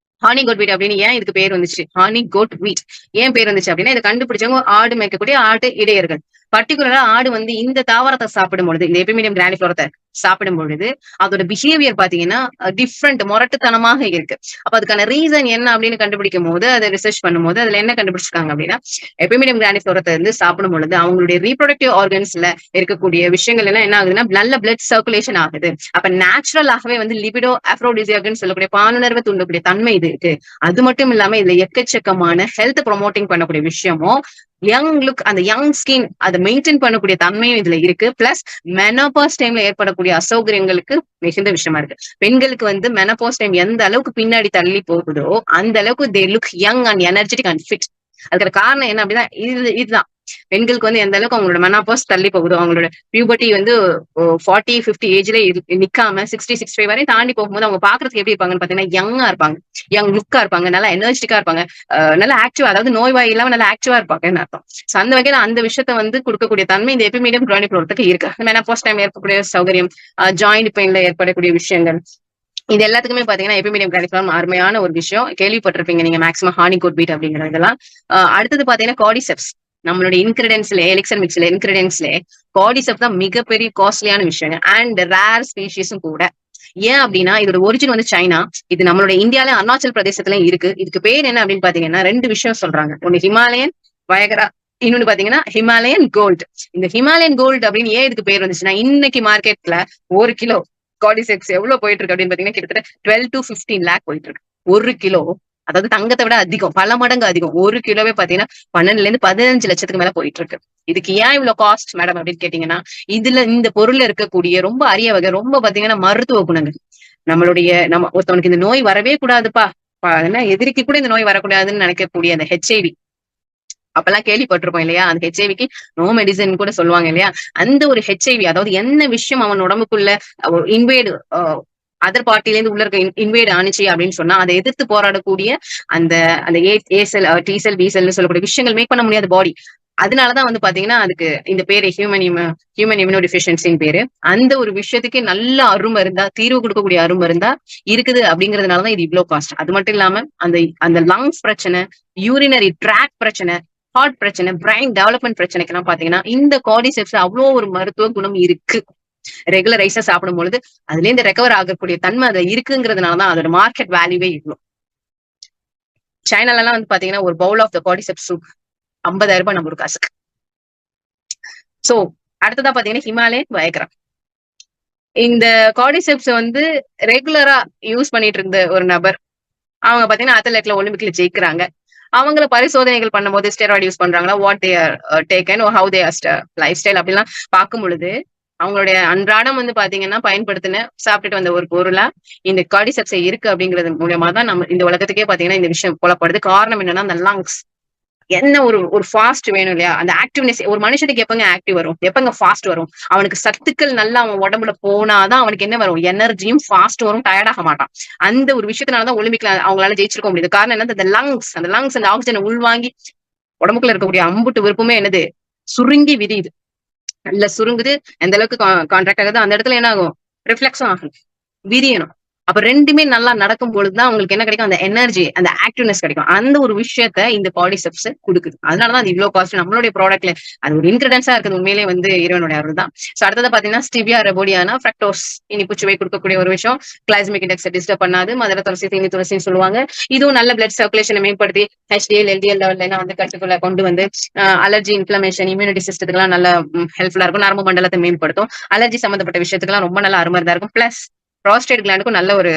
வீட் அப்படின்னு ஏன் இதுக்கு பேர் வந்துச்சு, ஹானி கோட் வீட் ஏன் பேர் வந்துச்சு அப்படின்னா இதை கண்டுபிடிச்சவங்க ஆடு மேய்க்கக்கூடிய ஆடு இடையர்கள். பர்டிகுலரா ஆடு வந்து இந்த தாவரத்தை சாப்பிடும் பொழுது, இந்த எபிமீடியம் கிராண்டிஃபிளரத்தை சாப்பிடும் பொழுது அதோட பிஹேவியர் பாத்தீங்கன்னா டிஃப்ரெண்ட் முரட்டுத்தனமாக இருக்கு. அப்ப அதுக்கான ரீசன் என்ன அப்படின்னு கண்டுபிடிக்கும் போது, அதை ரிசர்ச் பண்ணும்போது அதுல என்ன கண்டுபிடிச்சிருக்காங்க அப்படின்னா, எபிமிடியம் கிராண்டிஃப்ளோரத்தை வந்து சாப்பிடும் பொழுது அவங்களுடைய ரீப்ரொடக்டிவ் ஆர்கன்ஸ்ல இருக்கக்கூடிய விஷயங்கள் எல்லாம் என்ன ஆகுதுன்னா, நல்ல பிளட் சர்க்குலேஷன் ஆகுது. அப்ப நேச்சுரலாகவே வந்து லிபிடோ அப்ரோடிசியாக்னு சொல்லக்கூடிய பாலுணர்வை தூண்டக்கூடிய தன்மை இது இருக்கு. அது மட்டும் இல்லாம இதுல எக்கச்சக்கமான ஹெல்த் ப்ரொமோட்டிங் பண்ணக்கூடிய விஷயமும், யங் லுக், அந்த யங் ஸ்கின் அதை மெயின்டைன் பண்ணக்கூடிய தன்மையும் இதுல இருக்கு. பிளஸ் மெனோபாஸ் டைம்ல ஏற்படக்கூடிய அசௌகரியங்களுக்கு மிகுந்த விஷயமா இருக்கு. பெண்களுக்கு வந்து மெனோபாஸ் டைம் எந்த அளவுக்கு பின்னாடி தள்ளி போகுதோ அந்த அளவுக்கு they look young and energetic and fit. அதுக்கு காரணம் என்ன அப்படின்னா இதுதான். பெண்களுக்கு வந்து எந்த அளவுக்கு அவங்களோட மெனோபாஸ் தள்ளி போகுதோ, அவங்களோட பியூபர்ட்டி வந்து 40-50 ஏஜ்ல நிக்காம 60-65 வரை தாண்டி போகும்போது அவங்க பாக்குறதுக்கு எப்படி இருப்பாங்கன்னு பாத்தீங்கன்னா யங்கா இருப்பாங்க, யங் லுக்கா இருப்பாங்க, நல்லா எனர்ஜெட்டிக்கா இருப்பாங்க, நல்லா ஆக்டிவா, அதாவது நோய்வாய் இல்லாம நல்லா ஆக்டிவா இருப்பாங்கன்னு அர்த்தம். சோ அந்த வகையில அந்த விஷயத்த வந்து கொடுக்கக்கூடிய தன்மை இந்த எபிமீடியம் கிராண்டிஃப்ளோரத்துக்கு இருக்கு. மெனோபாஸ் டைம் ஏற்படக்கூடிய சௌகரியம், ஜாயிண்ட் பெயின்ல ஏற்படக்கூடிய விஷயங்கள், இது எல்லாத்துக்குமே பாத்தீங்கன்னா எபிமீடியம் கிராண்டிஃப்ளோரம் அருமையான ஒரு விஷயம். கேள்விப்பட்டிருப்பீங்க நீங்க மேக்ஸிமம் ஹானிகோட் பீட் அப்படிங்கிறதெல்லாம். அடுத்தது பாத்தீங்கன்னா கார்டிசெப்ஸ். நம்மளுடைய இன்கிரிடியன்ஸ்ல, எலிக்சர் மிக்ஸ்ல இன்கிரிடியன்ஸ்ல கார்டிசெப்ஸ் தான் மிகப்பெரிய காஸ்ட்லியான விஷயம் அண்ட் ரேர் ஸ்பீஷிஸும் கூட. ஏன் அப்படின்னா இதோட ஒரிஜின் வந்து சைனா. இது நம்மளோட இந்தியால அருணாச்சல் பிரதேசத்துல இருக்கு. இதுக்கு பேர் என்ன அப்படின்னு பாத்தீங்கன்னா 2 விஷயம் சொல்றாங்க. ஒன்னு ஹிமாலயன் வயகரா, இன்னொன்னு பாத்தீங்கன்னா ஹிமாலயன் கோல்டு. இந்த ஹிமாலயன் கோல்டு அப்படின்னு ஏன் இதுக்கு பேர் வந்துச்சுன்னா, இன்னைக்கு மார்க்கெட்ல 1 கிலோ கார்டிசெப்ஸ் எவ்வளவு போயிட்டு இருக்கு அப்படின்னு பாத்தீங்கன்னா கிட்டத்தட்ட 12 to 15 lakh போயிட்டு இருக்கு 1 கிலோ. அதாவது தங்கத்தை விட அதிகம், பல மடங்கு அதிகம். 1 கிலோவே பாத்தீங்கன்னா 12 இருந்து 15 லட்சத்துக்கு மேல போயிட்டு இருக்கு. இதுக்கு ஏன் இவ்வளவு காஸ்ட் மேடம் அப்படின்னு கேட்டீங்கன்னா, இதுல இந்த பொருள்ல இருக்கக்கூடிய ரொம்ப அரிய வகை, ரொம்ப பாத்தீங்கன்னா மருத்துவ குணங்கள். நம்ம ஒருத்தவனுக்கு இந்த நோய் வரவே கூடாதுப்பா, எதிரிக்கு கூட இந்த நோய் வரக்கூடாதுன்னு நினைக்கக்கூடிய அந்த ஹெச்ஐவி, அப்பெல்லாம் கேள்விப்பட்டிருப்போம் இல்லையா, அந்த ஹெச்ஐவிக்கு நோ மெடிசன் கூட சொல்லுவாங்க இல்லையா. அந்த ஒரு ஹெச்ஐவி, அதாவது என்ன விஷயம் அவன் உடம்புக்குள்ள இன்வேடு அதர் பார்ட்டில இருந்து உள்ள இருக்க இன்வேட் ஆனிச்சு அப்படின்னு சொன்னா அதை எதிர்த்து போராடக்கூடிய அந்த அந்த ஏ செல், டி செல், பி செல்னு சொல்லக்கூடிய விஷயங்கள் மேக் பண்ண முடியாத பாடி. அதனாலதான் வந்து பாத்தீங்கன்னா அதுக்கு இந்த பேரு ஹியூமன் இம்யூனோ டிஃபிஷியன்சின்னு பேரு. அந்த ஒரு விஷயத்துக்கு நல்ல அருமருந்தா, தீர்வு கொடுக்கக்கூடிய அருமருந்தா இருக்குது அப்படிங்கறதுனாலதான் இது இவ்வளவு காஸ்ட். அது மட்டும் இல்லாம அந்த அந்த லங்ஸ் பிரச்சனை, யூரினரி ட்ராக் பிரச்சனை, ஹார்ட் பிரச்சனை, பிரைன் டெவலப்மெண்ட் பிரச்சனைக்கு எல்லாம் பாத்தீங்கன்னா இந்த கார்டிசெப்ஸ் அவ்வளவு ஒரு மருத்துவ குணம் இருக்கு. ரெகுலரைஸா சாப்பிடும் பொழுது அதுல இருந்து ரெக்கவர் ஆகக்கூடிய தன்மை அதுல இருக்குங்கிறதுனாலதான் அதோட மார்க்கெட் வேல்யூவே இவ்வளவு. சைனால எல்லாம் வந்து பாத்தீங்கன்னா ஒரு bowl of the cordyceps soup 50,000 ரூபாய் நம்ம ஒரு காசுக்கு. சோ அடுத்ததா பாத்தீங்கன்னா ஹிமாலயன் வயக்ரா. இந்த கார்டிசெப்ஸ் வந்து ரெகுலரா யூஸ் பண்ணிட்டு இருந்த ஒரு நபர், அவங்க பாத்தீங்கன்னா அத்லெட்ல ஒலிம்பிக்ல ஜெயிக்கிறாங்க. அவங்கள பரிசோதனைகள் பண்ணும்போது ஸ்டெராய்டு யூஸ் பண்றாங்களா, what they are taken, how they are life style அப்படிலாம் பார்க்கும் பொழுது அவங்களுடைய அன்றாடம் வந்து பாத்தீங்கன்னா பயன்படுத்தின சாப்பிட்டுட்டு வந்த ஒரு பொருளா இந்த கார்டிசெப்ஸ் இருக்கு அப்படிங்கிறது மூலியமா தான் நம்ம இந்த உலகத்துக்கே பாத்தீங்கன்னா இந்த விஷயம் புலப்படுது. காரணம் என்னன்னா அந்த லங்ஸ் என்ன ஒரு ஃபாஸ்ட் வேணும் இல்லையா, அந்த ஆக்டிவ்னஸ். ஒரு மனுஷனுக்கு எப்பங்க ஆக்டிவ் வரும், எப்பங்க ஃபாஸ்ட் வரும்? அவனுக்கு சத்துக்கள் நல்லா அவன் உடம்புல போனாதான் அவனுக்கு என்ன வரும், எனர்ஜியும் ஃபாஸ்ட் வரும், டயர்டாக மாட்டான். அந்த ஒரு விஷயத்தினாலதான் ஒலிம்பிக்ல அவங்களால ஜெயிச்சிருக்க முடியுது. காரணம் என்ன, அந்த லங்ஸ் அந்த ஆக்சிஜனை உள்வாங்கி உடம்புக்குள்ள இருக்கக்கூடிய அம்புட்டு விருப்பமே என்னது, சுருங்கி விரியுது, நல்ல சுருங்குது. எந்த அளவுக்கு கான்ட்ராக்ட் ஆகுது அந்த இடத்துல என்ன ஆகும், ரிஃப்ளெக்ஸும் ஆகும், விரியணும். அப்ப ரெண்டுமே நல்லா நடக்கும் பொழுதுதான் உங்களுக்கு என்ன கிடைக்கும், அந்த எனர்ஜி, அந்த ஆக்டிவ்னஸ் கிடைக்கும். அந்த ஒரு விஷயத்த இந்த கார்டிசெப்ஸ் கொடுக்குது. அதனாலதான் அது இவ்வளவு காஸ்ட். நம்மளுடைய ப்ராடக்ட்ல அது ஒரு இன்கிரிடன்ஸா இருக்குது. உண்மையிலே வந்து இறைவனுடைய அருள் தான். சோ அடுத்தது பாத்தீங்கன்னா ஸ்டிவியா ரெபோடியானா ஃப்ரக்டோஸ், இனிப்பு சுவை கொடுக்கக்கூடிய ஒரு விஷயம். கிளைசமிக் இண்டெக்ஸ் டிஸ்டர்ப் பண்ணாது. மதுர துளசி, தீனி துளசின்னு சொல்லுவாங்க. இதுவும் நல்ல பிளட் சர்க்குலேஷனை மேம்படுத்தி HDL LDL லெவல்ல வந்து கட்டுக்குள்ள கொண்டு வந்து அலர்ஜி, இன்ஃபிளமேஷன், இம்யூனிட்டி சிஸ்டத்துக்குலாம் நல்ல ஹெல்ப்ஃபுல்லா இருக்கும். நரம்பு மண்டலத்தை மேம்படுத்தும். அலர்ஜி சம்பந்தப்பட்ட விஷயத்துக்குலாம் ரொம்ப நல்ல அருமருந்தா இருக்கும். பிளஸ் ப்ராஸ்டேட் கிளாண்டுக்கும் நல்ல ஒரு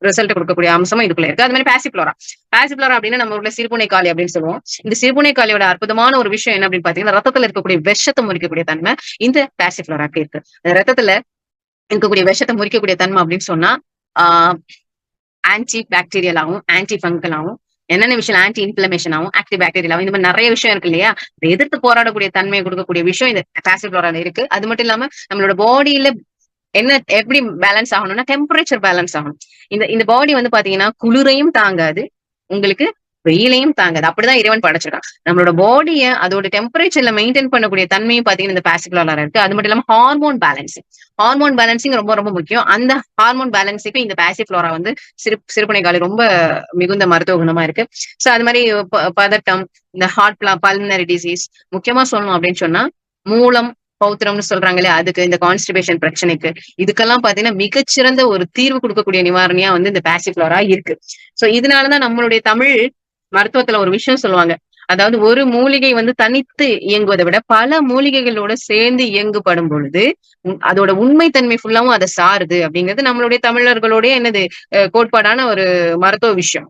ரிசல்ட் கொடுக்கக்கூடிய அம்சமும் இதுக்குள்ள இருக்கு. அது மாதிரி பாசிஃப்ளோரா அப்படின்னா நம்ம ஊர்ல சிறுபுனை காளி அப்படின்னு சொல்லுவோம். இந்த சிறுபுனை காளியோட அற்புதமான ஒரு விஷயம் என்ன அப்படின்னு பாத்தீங்கன்னா, ரத்தத்துல இருக்கக்கூடிய விஷத்தை முறிக்கக்கூடிய தன்மை இந்த பாசிஃப்ளோராக்கு இருக்கு. ரத்தத்துல இருக்கக்கூடிய விஷத்தை முறிக்கக்கூடிய தன்மை அப்படின்னு சொன்னா ஆன்டி பாக்டீரியலாவும், ஆன்டி ஃபங்கலாவும், என்னென்ன விஷயம் ஆன்டி இன்ஃபிளமேஷன் ஆகும், ஆக்டிவ் பாக்டீரியாவும், இந்த மாதிரி நிறைய விஷயம் இருக்கு இல்லையா. எதிர்த்து போராடக்கூடிய தன்மையை கொடுக்கக்கூடிய விஷயம் இந்த பாசிஃப்ளோரால இருக்கு. அது மட்டும் இல்லாம நம்மளோட பாடியில என்ன எப்படி பேலன்ஸ் ஆகணும்னா டெம்பரேச்சர் பேலன்ஸ் ஆகணும். இந்த பாடி வந்து பாத்தீங்கன்னா குளிரையும் தாங்காது, உங்களுக்கு வெயிலையும் தாங்காது. அப்படிதான் இறைவன் படைச்சிருக்கான். நம்மளோட பாடியை அதோட டெம்பரேச்சர்ல மெயின்டைன் பண்ணக்கூடிய தன்மையும் பாத்தீங்கன்னா இந்த பாசிஃப்ளோரா இருக்கு. அது மட்டும் இல்லாம ஹார்மோன் பேலன்சிங் ரொம்ப ரொம்ப முக்கியம். அந்த ஹார்மோன் பேலன்ஸுக்கு இந்த பாசிஃப்ளோரா வந்து சிறுபுனை காளி ரொம்ப மிகுந்த மருத்துவ குணமா இருக்கு. சோ அது மாதிரி பதட்டம், இந்த ஹார்ட் பல்மனரி டிசீஸ், முக்கியமா சொல்லணும் அப்படின்னு சொன்னா மூலம், பௌத்திரம்னு சொல்றாங்களே அதுக்கு, இந்த கான்ஸ்டிபேஷன் பிரச்சனைக்கு, இதுக்கெல்லாம் பாத்தீங்கன்னா மிகச்சிறந்த ஒரு தீர்வு கொடுக்கக்கூடிய நிவாரணியா வந்து இந்த பாசிஃப்ளோரா இருக்கு. சோ இதனாலதான் நம்மளுடைய தமிழ் மருத்துவத்துல ஒரு விஷயம் சொல்லுவாங்க. அதாவது ஒரு மூலிகை வந்து தனித்து இயங்குவதை விட பல மூலிகைகளோட சேர்ந்து இயங்குபடும் பொழுது அதோட உண்மைத்தன்மை ஃபுல்லாவும் அதை சாருது அப்படிங்கிறது நம்மளுடைய தமிழர்களுடைய என்னது கோட்பாடான ஒரு மருத்துவ விஷயம்.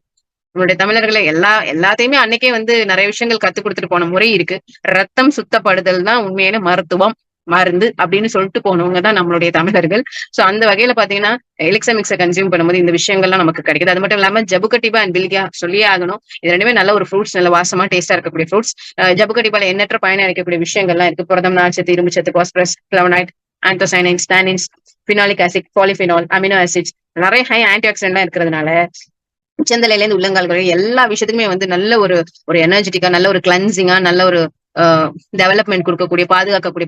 நம்மளுடைய தமிழர்களை எல்லாத்தையுமே அன்னைக்கே வந்து நிறைய விஷயங்கள் கத்து கொடுத்துட்டு போன முறை இருக்கு. ரத்தம் சுத்தப்படுதல் தான் உண்மையான மருத்துவம், மருந்து அப்படின்னு சொல்லிட்டு போனவங்க தான் நம்மளுடைய தமிழர்கள். சோ அந்த வகையில பாத்தீங்கன்னா எலிக்சர் மிக்ஸை கன்சியூம் பண்ணும்போது இந்த விஷயங்கள்லாம் நமக்கு கிடைக்குது. அது மட்டும் இல்லாம ஜபுகட்டிபா அண்ட் பில்கியா சொல்லியே ஆகணும். இது ரெண்டுமே நல்ல ஒரு ஃப்ரூட்ஸ், நல்ல வாசமா டேஸ்டா இருக்கக்கூடிய ஃப்ரூட்ஸ். ஜபுகட்டிபால எண்ணற்ற பயனை அளிக்கக்கூடிய விஷயங்கள்லாம் இருக்கு. புரதம், நார்ச்சத்து, இரும்பு சத்து, phosphorus, flavonoid, anthocyanins, tannins, phenolic acid, polyphenol, amino acids, நிறைய ஹை ஆன்டி ஆக்சிடென்ட்லாம் இருக்கிறதுனால உச்சந்தலையில இருந்து உள்ளங்கால் வரை எல்லா விஷயத்துக்குமே வந்து நல்ல ஒரு ஒரு எனர்ஜெட்டிக்கா, நல்ல ஒரு கிளன்சிங்கா, நல்ல ஒரு டெவலப்மெண்ட் கொடுக்கக்கூடிய, பாதுகாக்கக்கூடிய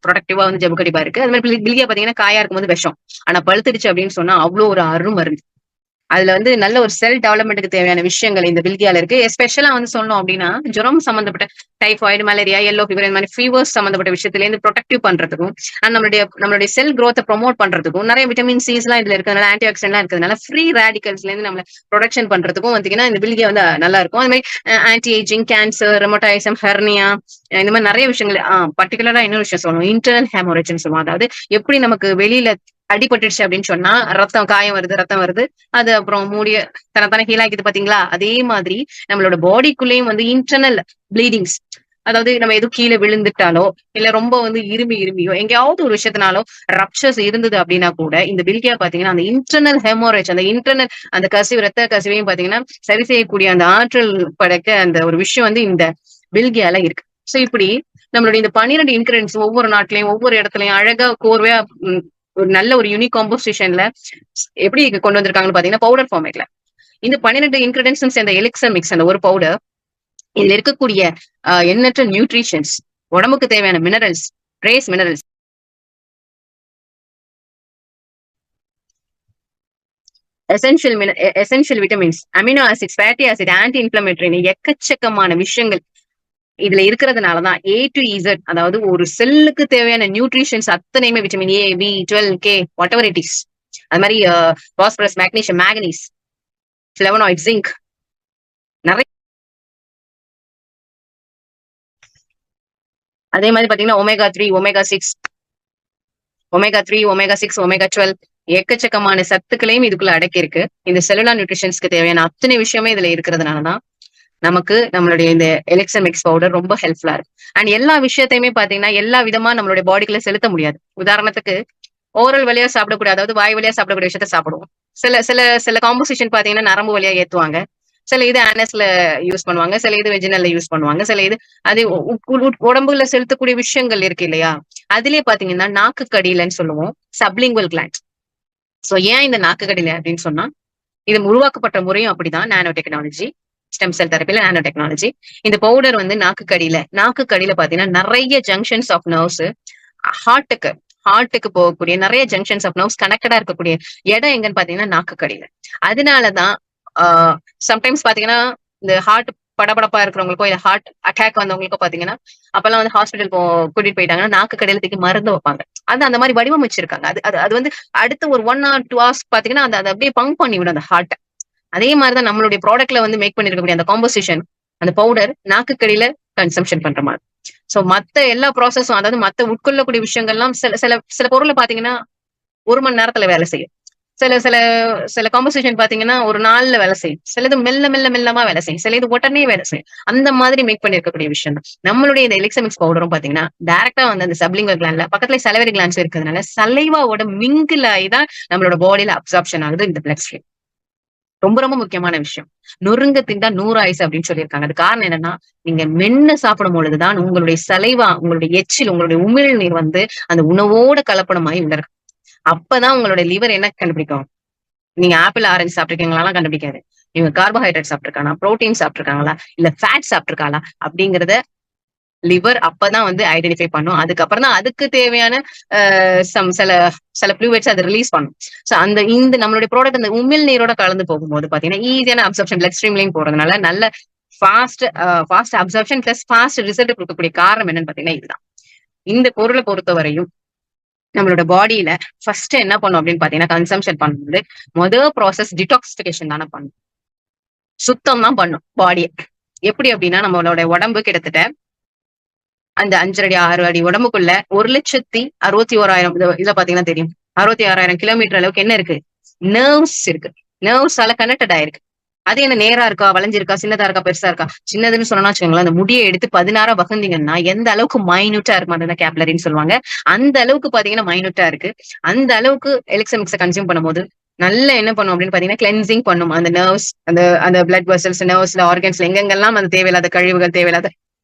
ப்ரொடக்டிவா வந்து ஜபுகடிபா இருக்கு. அது மாதிரி பில்கியா பாத்தீங்கன்னா காயா இருக்கும்போது விஷம், ஆனா பழுத்துடுச்சு அப்படின்னு சொன்னா அவ்வளவு ஒரு அருமருந்து. அதுல வந்து நல்ல ஒரு செல் டெவலப்மெண்ட்டுக்கு தேவையான விஷயங்கள் இந்த பில்கியால இருக்கு. எஸ்பெஷலா வந்து சொன்னோம் அப்படின்னா ஜுரம் சம்பந்தப்பட்ட டைஃபாய்டு, மலேரியா, எல்லோ ஃபீவர், இந்த மாதிரி ஃபீவர்ஸ் சம்பந்தப்பட்ட விஷயத்துல இருந்து ப்ரொடெக்டிவ் பண்றதுக்கும் அண்ட் நம்மளுடைய செல் growth ப்ரொமோட் பண்றதுக்கும் நிறைய விட்டமின் சிஸ் எல்லாம் இதுல இருக்கிறதுனால, ஆன்டி ஆக்சிடென்ட்லாம் இருக்கிறதுனால ஃப்ரீ ரேடிகல்ஸ்ல இருந்து நம்ம ப்ரொடக்ஷன் பண்றதுக்கும் வந்தீங்கன்னா இந்த பில்கியா வந்து நல்லா இருக்கும். அது மாதிரி ஆன்டி ஏஜிங், கேன்சர், ரெமோட்டாயிசம், ஹெர்னியா, இந்த மாதிரி நிறைய விஷயங்கள். பர்டிகுலரா இன்னொரு விஷயம் சொல்லணும், இன்டர்னல் ஹேமோரேஜ்னு சொல்லுவோம். அதாவது எப்படி நமக்கு வெளியில அடிபட்டுடுச்சு அப்படின்னு சொன்னா ரத்தம், காயம் வருது, ரத்தம் வருது, அது அப்புறம் மூடிய தனத்தானே ஹீல் ஆகிக்குது பாத்தீங்களா, அதே மாதிரி நம்மளோட பாடிக்குள்ளேயும் வந்து இன்டர்னல் ப்ளீடிங்ஸ், அதாவது நம்ம எதுவும் கீழே விழுந்துட்டாலோ இல்ல ரொம்ப வந்து இருமியோ எங்கேயாவது ஒரு விஷயத்தினாலோ ரப்சர்ஸ் இருந்தது அப்படின்னா கூட இந்த பில்கியா பாத்தீங்கன்னா அந்த இன்டர்னல் ஹெமோரேஜ், அந்த இன்டர்னல் அந்த கசிவு, ரத்த கசிவையும் பாத்தீங்கன்னா சரி செய்யக்கூடிய அந்த ஆற்றல் படைக்க அந்த ஒரு விஷயம் வந்து இந்த பில்கியால இருக்கு. சோ இப்படி நம்மளுடைய இந்த 12 இன்கிரியன்ஸ் ஒவ்வொரு நாட்டிலையும் ஒவ்வொரு இடத்துலயும் அழகா கோர்வையா ஒரு நல்ல ஒரு யூனிக் காம்போசிஷன்ல எப்படி கொண்டு வந்திருக்காங்கன்னு பாத்தீங்கன்னா பவுடர் ஃபார்மேட்ல இந்த 12 இன்கிரிடியன்ஸும் சேர்ந்த எலிக்சர் மிக்ஸ், அந்த ஒரு பவுடர், இதுல இருக்கக்கூடிய எண்ணற்ற நியூட்ரிஷன்ஸ், உடம்புக்கு தேவையான minerals, trace minerals, essential vitamins, amino acids, fatty acid, anti inflammatory, எக்கச்சக்கமான விஷயங்கள் இதுல இருக்கிறதுனாலதான் ஏ டு இசட், அதாவது ஒரு செல்லுக்கு தேவையான நியூட்ரிஷன்ஸ் அத்தனையுமே vitamin A, B, 12, K, whatever it is, அது மாதிரி phosphorus, magnesium, manganese, flavonoid, zinc, நிறைய. அதே மாதிரி பாத்தீங்கன்னா ஒமேகா 3, ஒமேகா 6, ஒமேகா 12, எக்கச்சக்கமான சத்துக்களையும் இதுக்குள்ள அடக்கி இருக்கு. இந்த செல்லுலார் நியூட்ரிஷன்ஸ்க்கு தேவையான அத்தனை விஷயமே இதுல இருக்கிறதுனாலதான் நமக்கு நம்மளுடைய இந்த எலிக்சர் மிக்ஸ் பவுடர் ரொம்ப ஹெல்ப்ஃபுல்லா இருக்கு. அண்ட் எல்லா விஷயத்தையுமே பாத்தீங்கன்னா எல்லா விதமா நம்மளுடைய பாடிக்குள்ள செலுத்த முடியாது. உதாரணத்துக்கு ஓரல் வழியா சாப்பிடக்கூடிய, அதாவது வாய் வழியா சாப்பிடக்கூடிய விஷயத்த சாப்பிடுவோம். சில சில சில காம்போசிஷன் பாத்தீங்கன்னா நரம்பு வழியா ஏத்துவாங்க, சில இது ஆனஸ்ல யூஸ் பண்ணுவாங்க, சில இது வெஜினல்ல யூஸ் பண்ணுவாங்க, சில இது அது உடம்புல செலுத்தக்கூடிய விஷயங்கள் இருக்கு இல்லையா. அதுலயே பாத்தீங்கன்னா நாக்கு கடியிலன்னு சொல்லுவோம், சப்லிங்குவல் கிளாண்ட். சோ ஏன் இந்த நாக்கு கடியில அப்படின்னு சொன்னா இது உருவாக்கப்பட்ட முறையும் அப்படிதான், நானோ டெக்னாலஜி, ஸ்டெம் செல் தெரப்பில நானோ டெக்னாலஜி. இந்த பவுடர் வந்து நாக்கு கடியில பாத்தீங்கன்னா நிறைய ஜங்ஷன்ஸ் ஆஃப் நர்வ்ஸ், ஹார்ட்டுக்கு போகக்கூடிய நிறைய ஜங்ஷன்ஸ் ஆஃப் நர்வ்ஸ் கனெக்டடா இருக்கக்கூடிய இடம் எங்கன்னு பாத்தீங்கன்னா நாக்கு கடியில. அதனாலதான் சம்டைம்ஸ் பாத்தீங்கன்னா இந்த ஹார்ட் படபடப்பா இருக்கிறவங்களுக்கோ இல்ல ஹார்ட் அட்டாக் வந்தவங்களுக்கோ பாத்தீங்கன்னா அப்பெல்லாம் வந்து ஹாஸ்பிட்டல் கூட்டிட்டு போயிட்டாங்கன்னா நாக்கு கடையில தூக்கி மருந்து வைப்பாங்க. அது அந்த மாதிரி வடிவமைச்சிருக்காங்க. அது வந்து அடுத்த ஒரு 1 or 2 hours பாத்தீங்கன்னா அதை அப்படியே பம்ப் பண்ணி விடும் அந்த ஹார்ட். அதே மாதிரிதான் நம்மளுடைய ப்ராடக்ட்ல வந்து மேக் பண்ணிருக்கக்கூடிய அந்த காம்போசிஷன், அந்த பவுடர் நாக்கு கடியில கன்சம்ஷன் பண்ற மாதிரி. சோ மத்த எல்லா ப்ராசஸும், அதாவது மத்த உட்கொள்ளக்கூடிய விஷயங்கள்லாம் சில சில சில பொருளை பாத்தீங்கன்னா 1 மணி நேரத்துல வேலை செய்யும். சில சில சில காம்போசிஷன் பாத்தீங்கன்னா ஒரு நாள்ல வேலை செய்யும், சிலது மெல்லமா வேலை செய்யும், சில இது உடனே வேலை செய்யும். அந்த மாதிரி மேக் பண்ணிருக்கக்கூடிய விஷயம் தான் நம்மளுடைய இந்த எலிக்சர் மிக்ஸ் பவுடரும். பாத்தீங்கன்னா டைரக்டா வந்து அந்த சப்லிங்குவல் கிளாண்ட்ல பக்கத்துல சலைவரி கிளாண்ட்ஸ் இருக்கிறதுனால சலைவாவோட மிங்கிள் ஆகிதான் நம்மளோட பாடியில அப்சார்ப்ஷன் ஆகுது இந்த பிளட் ஸ்ட்ரீம். ரொம்ப ரொம்ப முக்கியமான விஷயம். நொறுங்க திண்டா 100 ஆயுசு அப்படின்னு சொல்லியிருக்காங்க. அது காரணம் என்னன்னா நீங்க மென்னு சாப்பிடும் பொழுதுதான் உங்களுடைய சலைவா, உங்களுடைய எச்சில், உங்களுடைய உமிழ்நீர் வந்து அந்த உணவோட கலப்படமாயி உள்ள இருக்கு. அப்பதான் உங்களுடைய லிவர் என்ன கண்டுபிடிக்கும், நீங்க ஆப்பிள், ஆரஞ்சு சாப்பிட்டுருக்கீங்களா கண்டுபிடிக்காது. இவங்க கார்போஹைட்ரேட் சாப்பிட்டுருக்காங்க, புரோட்டீன் சாப்பிட்டுருக்காங்களா இல்ல ஃபேட் சாப்பிட்டுருக்காங்களா அப்படிங்கறத லிவர் அப்பதான் வந்து ஐடென்டிஃபை பண்ணும். அதுக்கப்புறம் தான் அதுக்கு தேவையான சில சில ஃப்ளூயிட்ஸ் அதை ரிலீஸ் பண்ணும். சோ இந்த நம்மளுடைய ப்ராடக்ட் அந்த உமிழ் நீரோட கலந்து போகும்போது பாத்தீங்கன்னா ஈஸியான அப்சர்ப்ஷன் பிளட் ஸ்ட்ரீம்லயும் போறதுனால நல்ல fast absorption plus fast result கொடுக்கக்கூடிய காரணம் என்னன்னு பாத்தீங்கன்னா இதுதான். இந்த பொருளை பொறுத்தவரையும் நம்மளோட பாடியில ஃபர்ஸ்ட் என்ன பண்ணும் அப்படின்னு பாத்தீங்கன்னா, கன்சம்ஷன் பண்ணும்போது முதல் ப்ராசஸ் டிடாக்சிபிகேஷன் தானே பண்ணும். சுத்தம் தான் பண்ணும் பாடியை. எப்படி அப்படின்னா, நம்மளோட உடம்பு கிட்டத்தட்ட அந்த 5 அடி 6 அடி உடம்புக்குள்ள 1,61,000 இதுல பாத்தீங்கன்னா தெரியும், 66,000 கிலோமீட்டர் அளவுக்கு என்ன இருக்கு, நர்வ்ஸ் இருக்கு. நர்வ்ஸால கனெக்டட் ஆயிருக்கு. அது என்ன நேரா இருக்கா, வளைஞ்சிருக்கா, சின்னதா இருக்கா, பெருசா இருக்கா? சின்னதுன்னு சொன்னா வச்சுக்கோங்களேன், அந்த முடியை எடுத்து 16 வகுந்தீங்கன்னா எந்த அளவுக்கு மைனூட்டா இருக்கும், அதுதான் கேப்லரின்னு சொல்லுவாங்க. அந்த அளவுக்கு பாத்தீங்கன்னா மைனூட்டா இருக்கு. அந்த அளவுக்கு எலிக்சர் மிக்ஸை கன்சியூம் பண்ணும்போது நல்லா என்ன பண்ணும் அப்படின்னு பாத்தீங்கன்னா, கிளென்சிங் பண்ணும். அந்த நர்வ்ஸ், அந்த அந்த பிளட் வெசல்ஸ், நர்வ்ஸ்ல, ஆர்கன்ஸ்ல எங்கெங்கெல்லாம் அந்த தேவையில்லாத கழிவுகள், தேவையில்லாத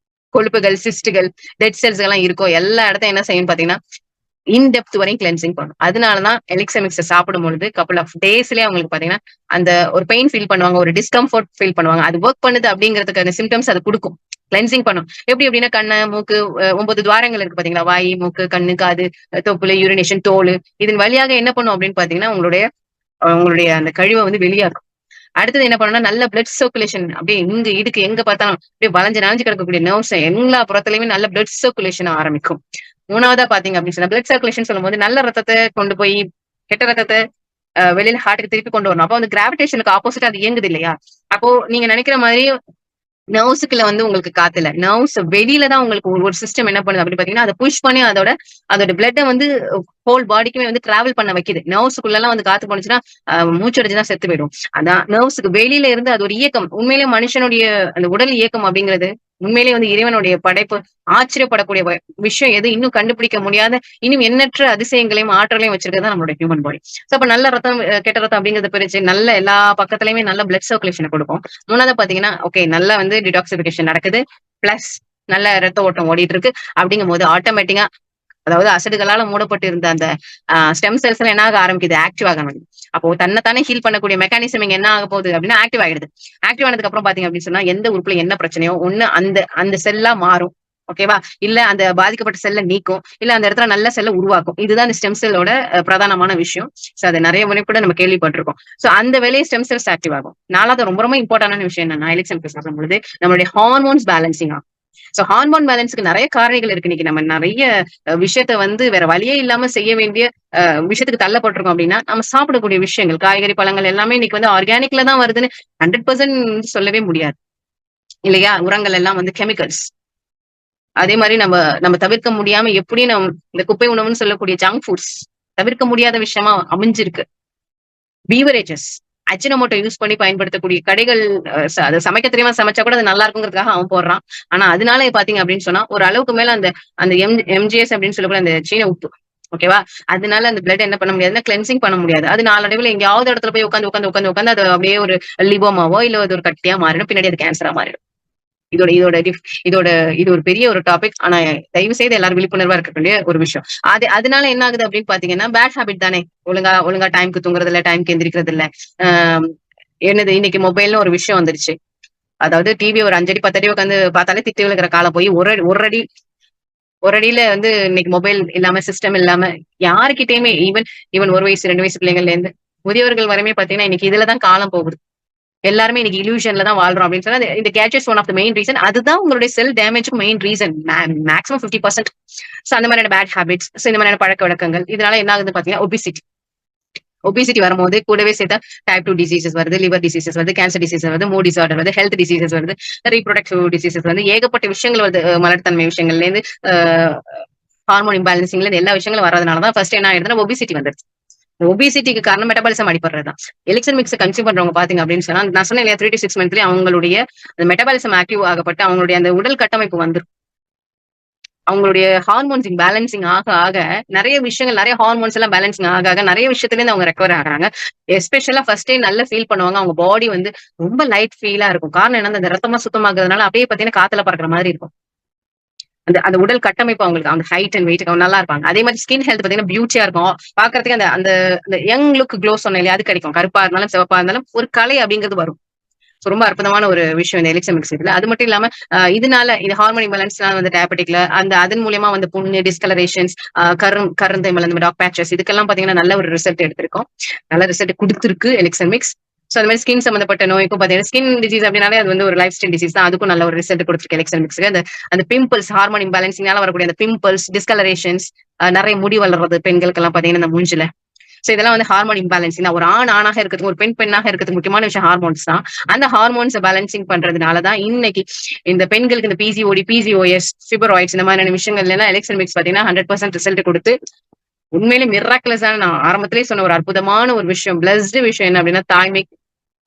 கொழுப்புகள், சிஸ்டுகள், டெட் செல்ஸ் எல்லாம் இருக்கோ எல்லா இடத்தையும் என்ன செய்யும் பாத்தீங்கன்னா, இன்டெப்த் வரையும் கிளென்சிங் பண்ணும். அதனாலதான் எலிக்சர் மிக்ஸை சாப்பிடும் பொழுது கப்புள் ஆஃப் டேஸ்லயே அவங்களுக்கு பாத்தீங்கன்னா அந்த ஒரு பெயின் ஃபீல் பண்ணுவாங்க, ஒரு டிஸ்கம்ஃபர்ட் ஃபீல் பண்ணுவாங்க. அது ஒர்க் பண்ணுது அப்படிங்கிறதுக்கான சிம்டம்ஸ் அது கொடுக்கும். கிளென்சிங் பண்ணும். எப்படி அப்படின்னா, கண்ணு, மூக்கு, 9 துவாரங்கள் இருக்கு பாத்தீங்களா, வாய், மூக்கு, கண்ணு, காது, தொப்புளு, யூரினேஷன், தோல், இதன் வழியாக என்ன பண்ணும் அப்படின்னு பாத்தீங்கன்னா, உங்களுடைய உங்களுடைய அந்த கழிவை வந்து வெளியாக்கும். அடுத்தது என்ன பண்ணணும்னா, நல்ல பிளட் சர்க்குலேஷன், அப்படியே இங்க இடுக்கு எங்க பார்த்தாலும் அப்படியே வளைஞ்சு நனைஞ்சு கிடக்கக்கூடிய நர்வ்ஸ் எல்லா புறத்துலயுமே நல்ல பிளட் சர்க்குலேஷன் ஆரம்பிக்கும். மூணாவதா பாத்தீங்க அப்படின்னு சொன்னா, பிளட் சர்க்குலேஷன் சொல்லும்போது நல்ல ரத்தத்தை கொண்டு போய் கெட்ட ரத்தத்தை வெளியில ஹார்ட்டுக்கு திருப்பி கொண்டு வரணும். அப்போ அந்த கிராவிடேஷனுக்கு ஆப்போசிட் அது இயங்குது இல்லையா? அப்போ நீங்க நினைக்கிற மாதிரி நர்வ்ஸுக்குள்ள வந்து உங்களுக்கு காத்து இல்ல. நர்வ்ஸ் வெளியில தான் உங்களுக்கு ஒரு சிஸ்டம் என்ன பண்ணுது அப்படின்னு பாத்தீங்கன்னா, அதை புஷ் பண்ணி அதோட அதோட பிளட்டை வந்து ஹோல் பாடிக்குமே வந்து டிராவல் பண்ண வைக்குது. நர்வ்ஸுக்குள்ள எல்லாம் வந்து காத்து போனுச்சுன்னா மூச்சடைச்சுதான் செத்து போயிடும். அதான் நர்வ்ஸுக்கு வெளியில இருந்து அது ஒரு இயக்கம். உண்மையிலேயே மனுஷனுடைய அந்த உடல் இயக்கம் அப்படிங்கிறது உண்மையிலேயே வந்து இறைவனுடைய படைப்பு. ஆச்சரியப்படக்கூடிய விஷயம் எது, இன்னும் கண்டுபிடிக்க முடியாத, இன்னும் எண்ணற்ற அதிசயங்களையும் ஆற்றலையும் வச்சிருக்கிறது நம்மளோட ஹியூமன் பாடி. சோ அப்ப நல்ல ரத்தம், கெட்ட ரத்தம் அப்படிங்கறத பிரிச்சு நல்ல எல்லா பக்கத்துலயுமே நல்ல பிளட் சர்க்குலேஷன் கொடுக்கும். மூணாவது பாத்தீங்கன்னா, ஓகே, நல்லா வந்து டிடாக்சிபிகேஷன் நடக்குது, பிளஸ் நல்ல ரத்த ஓட்டம் ஓடிட்டு இருக்கு. அப்படிங்கும் போது ஆட்டோமேட்டிக்கா, அதாவது அசடுகளால மூடப்பட்டு இருந்த அந்த ஸ்டெம் செல்ஸ் எல்லாம் என்ன ஆக ஆரம்பிக்குது, ஆக்டிவ் ஆக ஆரம்பிக்குது. அப்போ தன்னைத்தானே ஹீல் பண்ணக்கூடிய மெக்கானிசம் இங்க என்ன ஆக போகுது அப்படின்னா ஆக்டிவ் ஆயிடுது. ஆக்டிவ் ஆனதுக்கு அப்புறம் பாத்தீங்க அப்படின்னு சொன்னா, எந்த உறுப்புல என்ன பிரச்சனையோ ஒண்ணு அந்த அந்த செல்லா மாறும். ஓகேவா? இல்ல அந்த பாதிக்கப்பட்ட செல்ல நீக்கும், இல்ல அந்த இடத்துல நல்ல செல்ல உருவாக்கும். இதுதான் இந்த ஸ்டெம் செல்லோட பிரதானமான விஷயம். சோ அது நிறைய முறை கூட நம்ம கேள்விப்பட்டிருக்கோம். சோ அந்த வேலையை ஸ்டெம் செல்ஸ் ஆக்டிவ் ஆகும். நாலாவது ரொம்ப ரொம்ப இம்பார்ட்டன்டான விஷயம் என்னன்னா, எலிக்சர் மிக்ஸ் சாப்பிடும் பொழுது நம்மளுடைய ஹார்மோன்ஸ் பேலன்சிங் ஆகும். சோ ஹார்மோன் பேலன்ஸ்க்கு நிறைய காரணிகள் இருக்கு. இன்னைக்கு நம்ம நிறைய விஷயத்த வந்து வேற வழியே இல்லாம செய்ய வேண்டிய விஷயத்துக்கு தள்ளப்பட்டிருக்கோம் அப்படின்னா, நம்ம சாப்பிடக்கூடிய விஷயங்கள், காய்கறி, பழங்கள் எல்லாமே இன்னைக்கு வந்து ஆர்கானிக்ல தான் வருதுன்னு 100% சொல்லவே முடியாது இல்லையா? உரங்கள் எல்லாம் வந்து கெமிக்கல்ஸ். அதே மாதிரி நம்ம நம்ம தவிர்க்க முடியாம எப்படியும் இந்த குப்பை உணவுன்னு சொல்லக்கூடிய ஜங்க் ஃபுட்ஸ் தவிர்க்க முடியாத விஷயமா அமைஞ்சிருக்கு. பீவரேஜஸ், அஜினமோட்டோ யூஸ் பண்ணி பயன்படுத்தக்கூடிய கடைகள், அதை சமைக்க தெரியாம சமைச்சா கூட அது நல்லா இருக்குங்கிறதுக்காக அவன் போடுறான். ஆனா அதனால பாத்தீங்க அப்படின்னு சொன்னா ஒரு அளவுக்கு மேல அந்த அந்த எம்ஜிஎஸ் அப்படின்னு சொல்லக்கூடிய அந்த சீன உப்பு, ஓகேவா, அதனால அந்த பிளட் என்ன பண்ண முடியாதுன்னா கிளென்சிங் பண்ண முடியாது. அது நாளடைவில் எங்கேயாவது இடத்துல போய் உட்காந்து உட்காந்து உட்காந்து உட்காந்து அது அப்படியே ஒரு லிபோமாவோ இல்ல அது ஒரு கட்டியா மாறிடும், பின்னாடி அது கேன்சரா மாறிடும். இதோட இதோட இதோட இது ஒரு பெரிய ஒரு டாபிக். ஆனா தயவு செய்து எல்லாரும் விழிப்புணர்வா இருக்கக்கூடிய ஒரு விஷயம். அதனால என்ன ஆகுது அப்படின்னு பாத்தீங்கன்னா, பேட் ஹாபிட் தானே. ஒழுங்கா டைம்க்கு தூங்குறது இல்ல, டைம்க்கு எந்திரிக்கிறது இல்ல. என்னது, இன்னைக்கு மொபைல்னு ஒரு விஷயம் வந்துருச்சு. அதாவது டிவி ஒரு 5 அடி 10 அடி உட்காந்து பார்த்தாலே திட்டு விழுகிற காலம் போய் ஒரு அடியில வந்து இன்னைக்கு மொபைல் இல்லாம, சிஸ்டம் இல்லாம யாருக்கிட்டயுமே, ஈவன் 1 வயசு 2 வயசு பிள்ளைங்கள்ல இருந்து முதியவர்கள் வரையுமே பாத்தீங்கன்னா இன்னைக்கு இதுலதான் காலம் போகுது. எல்லாருமே இன்னைக்கு இல்யூஷன்ல தான் வாழ்றோம் அப்படின்னு சொன்னா இந்த gadgets one of the main reason. அதுதான் உங்களுடைய செல் டேமேஜ்க்கு மெயின் ரீசன், மேக்ஸிமம் 50%. சோ அந்த மாதிரியான பேட் ஹேபிட்ஸ், இந்த மாதிரியான பழக்க வழக்கங்கள், இதனால என்ன ஆகுதுன்னு பாத்தீங்கன்னா ஒபிசிட்டி வரும்போது கூடவே சேர்த்தா டைப் 2 டிசீசஸ் வருது, லிவர் டிசீசஸ் வருது, கேன்சர் டிசீசஸ் வருது, மூட் டிசார்டர் வருது, ஹெல்த் டிசீசஸ் வருது, ரீப்ரொடக்டிவ் டிசீசஸ் வந்து ஏகப்பட்ட விஷயங்கள் வருது. மலர்த்தன்மை விஷயங்கள்ல இருந்து ஹார்மோன் இம்பேலன்சிங்ல இருந்து எல்லா விஷயங்களும் வர்றதுனாலதான் ஃபர்ஸ்ட் என்ன ஆயிடுதுன்னா ஒபிசிட்டி வந்துருச்சு. ஒபிசிட்டிக்கு காரணம் மெட்டபாலிசம் அடிப்படுறதுதான். எலிக்சர் மிக்ஸ் கன்சியூம் பண்றவங்க பாத்தீங்க அப்படின்னு சொன்னா, நான் சொன்னேன் 3 to 6 மந்த்லயே அவங்களுடைய மெட்டபாலிசம் ஆக்டிவ் ஆகப்பட்டு அவங்களுடைய அந்த உடல் கட்டமைப்பு வந்துரும். அவங்களுடைய ஹார்மோன்ஸ் பேலன்சிங் ஆக ஆக நிறைய விஷயங்கள், நிறைய ஹார்மோன்ஸ் எல்லாம் பேலன்சிங் ஆக ஆக நிறைய விஷயத்துல இருந்து அவங்க ரெக்கவர் ஆகுறாங்க. எஸ்பெஷலா ஃபர்ஸ்ட் டே நல்ல ஃபீல் பண்ணுவாங்க. அவங்க பாடி வந்து ரொம்ப லைட் ஃபீலா இருக்கும். காரணம் என்ன, அந்த ரத்தமா சுத்தமாக்குறதுனால அப்படியே பாத்தீங்கன்னா காத்துல பறக்கிற மாதிரி இருக்கும். அந்த அந்த உடல் கட்டமைப்பு அவங்களுக்கு, அந்த ஹைட் அண்ட் வெயிட் நல்லா இருப்பாங்க. அதே மாதிரி ஸ்கின் ஹெல்த் பாத்தீங்கன்னா பியூட்டியா இருக்கும். பாக்குறதுக்கு அந்த அந்த யங் லுக் க்ளோ சொன்ன இல்லையா, அது கிடைக்கும். கருப்பா இருந்தாலும் சிவப்பா இருந்தாலும் ஒரு கலை அப்படிங்கிறது வரும். ரொம்ப அற்புதமான ஒரு விஷயம் இந்த எலிக்சர் மிக்ஸ் இதுல. அது மட்டும் இல்லாம இதனால இது ஹார்மோன் இம்பேலன்ஸ்னால வந்து டயபெட்டிக்ல அதன் மூலியமா வந்து புண்ணு, டிஸ்கலரேஷன்ஸ், கருந்தைமல், அந்த டாக் பேச்சஸ், இதுக்கெல்லாம் பாத்தீங்கன்னா நல்ல ஒரு ரிசல்ட் எடுத்திருக்கோம். நல்ல ரிசல்ட் கொடுத்திருக்கு எலிக்சர் மிக்ஸ். சோ அது மாதிரி ஸ்கின் சம்பந்தப்பட்ட நோய்க்கும் பாத்தீங்கன்னா ஸ்கின் டிசீஸ் அப்படின்னாலே அது வந்து ஒரு லைஃப் ஸ்டைல் டிசீஸ் தான். அதுக்கும் நல்ல ஒரு ரிசல்ட் கொடுத்துருக்கு எலெக்சன் மிக்ஸ்க்கு. அந்த பிம்பிள்ஸ் ஹார்மோன் இம்பேலன்சிங்னால வரக்கூடிய அந்த பிம்பிள்ஸ், டிஸ்கலரேஷன்ஸ், நிறைய முடி வளர்றது பெண்களுக்கு எல்லாம் பாத்தீங்கன்னா இந்த மூஞ்சில. சோ இதெல்லாம் வந்து ஹார்மோன் இம்பேலன்சிங். ஒரு ஆணாக இருக்கிறதுக்கு ஒரு பெண்ணாக இருக்கிறதுக்கு முக்கியமான விஷயம் ஹார்மோன்ஸ் தான். அந்த ஹார்மோன்ஸ் பேலன்சிங் பண்றதுனாலதான் இன்னைக்கு இந்த பெண்களுக்கு இந்த பிசிஓடி, பிசிஓஎஸ், ஃபிபராய்ட்ஸ் இந்த மாதிரியான விஷயங்கள்ல எல்லாம் எலெக்சன் மிக்ஸ் பாத்தீங்கன்னா 100% ரிசல்ட் கொடுத்து உண்மையிலே மிராக்குலஸான, நான் ஆரம்பத்திலேயே சொன்ன ஒரு அற்புதமான ஒரு விஷயம், பிளஸ்டு விஷயம் என்ன அப்படின்னா தாய்மை,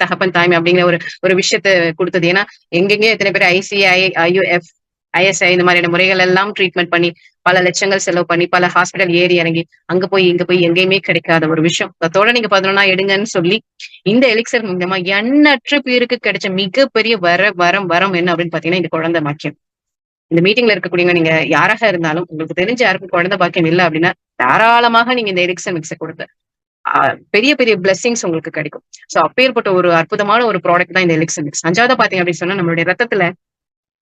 தகப்பன் தாய்மை அப்படிங்கிற ஒரு விஷயத்த கொடுத்தது. ஏன்னா எங்கெங்க எத்தனை பேர் ஐசிஐ, ஐயுஎஃப், ஐஎஸ்ஐ இந்த மாதிரியான முறைகள் எல்லாம் ட்ரீட்மெண்ட் பண்ணி பல லட்சங்கள் செலவு பண்ணி பல ஹாஸ்பிட்டல் ஏறி இறங்கி அங்க போய் இங்க போய் எங்கேயுமே கிடைக்காத ஒரு விஷயம். அதோட நீங்க 11 எடுங்கன்னு சொல்லி இந்த எலிக்சர் மூலமா எண்ணற்ற பேருக்கு கிடைச்ச மிகப்பெரிய வரம் என்ன அப்படின்னு பாத்தீங்கன்னா இந்த குழந்தை பாக்கியம். இந்த மீட்டிங்ல இருக்கக்கூடியவங்க நீங்க யாராக இருந்தாலும் உங்களுக்கு தெரிஞ்ச யாருக்கும் குழந்தை பாக்கியம் இல்லை அப்படின்னா தாராளமாக நீங்க இந்த எலிக்சர் மிக்ஸை கொடுங்க. பெரிய பெரிய பிளெஸிங்ஸ் உங்களுக்கு கிடைக்கும். சோ அப்பேற்பட்ட ஒரு அற்புதமான ஒரு ப்ராடக்ட் தான் இந்த எலிக்சர் மிக்ஸ். அஞ்சாவது பாத்தீங்க அப்படின்னு சொன்னா நம்மளுடைய ரத்தத்துல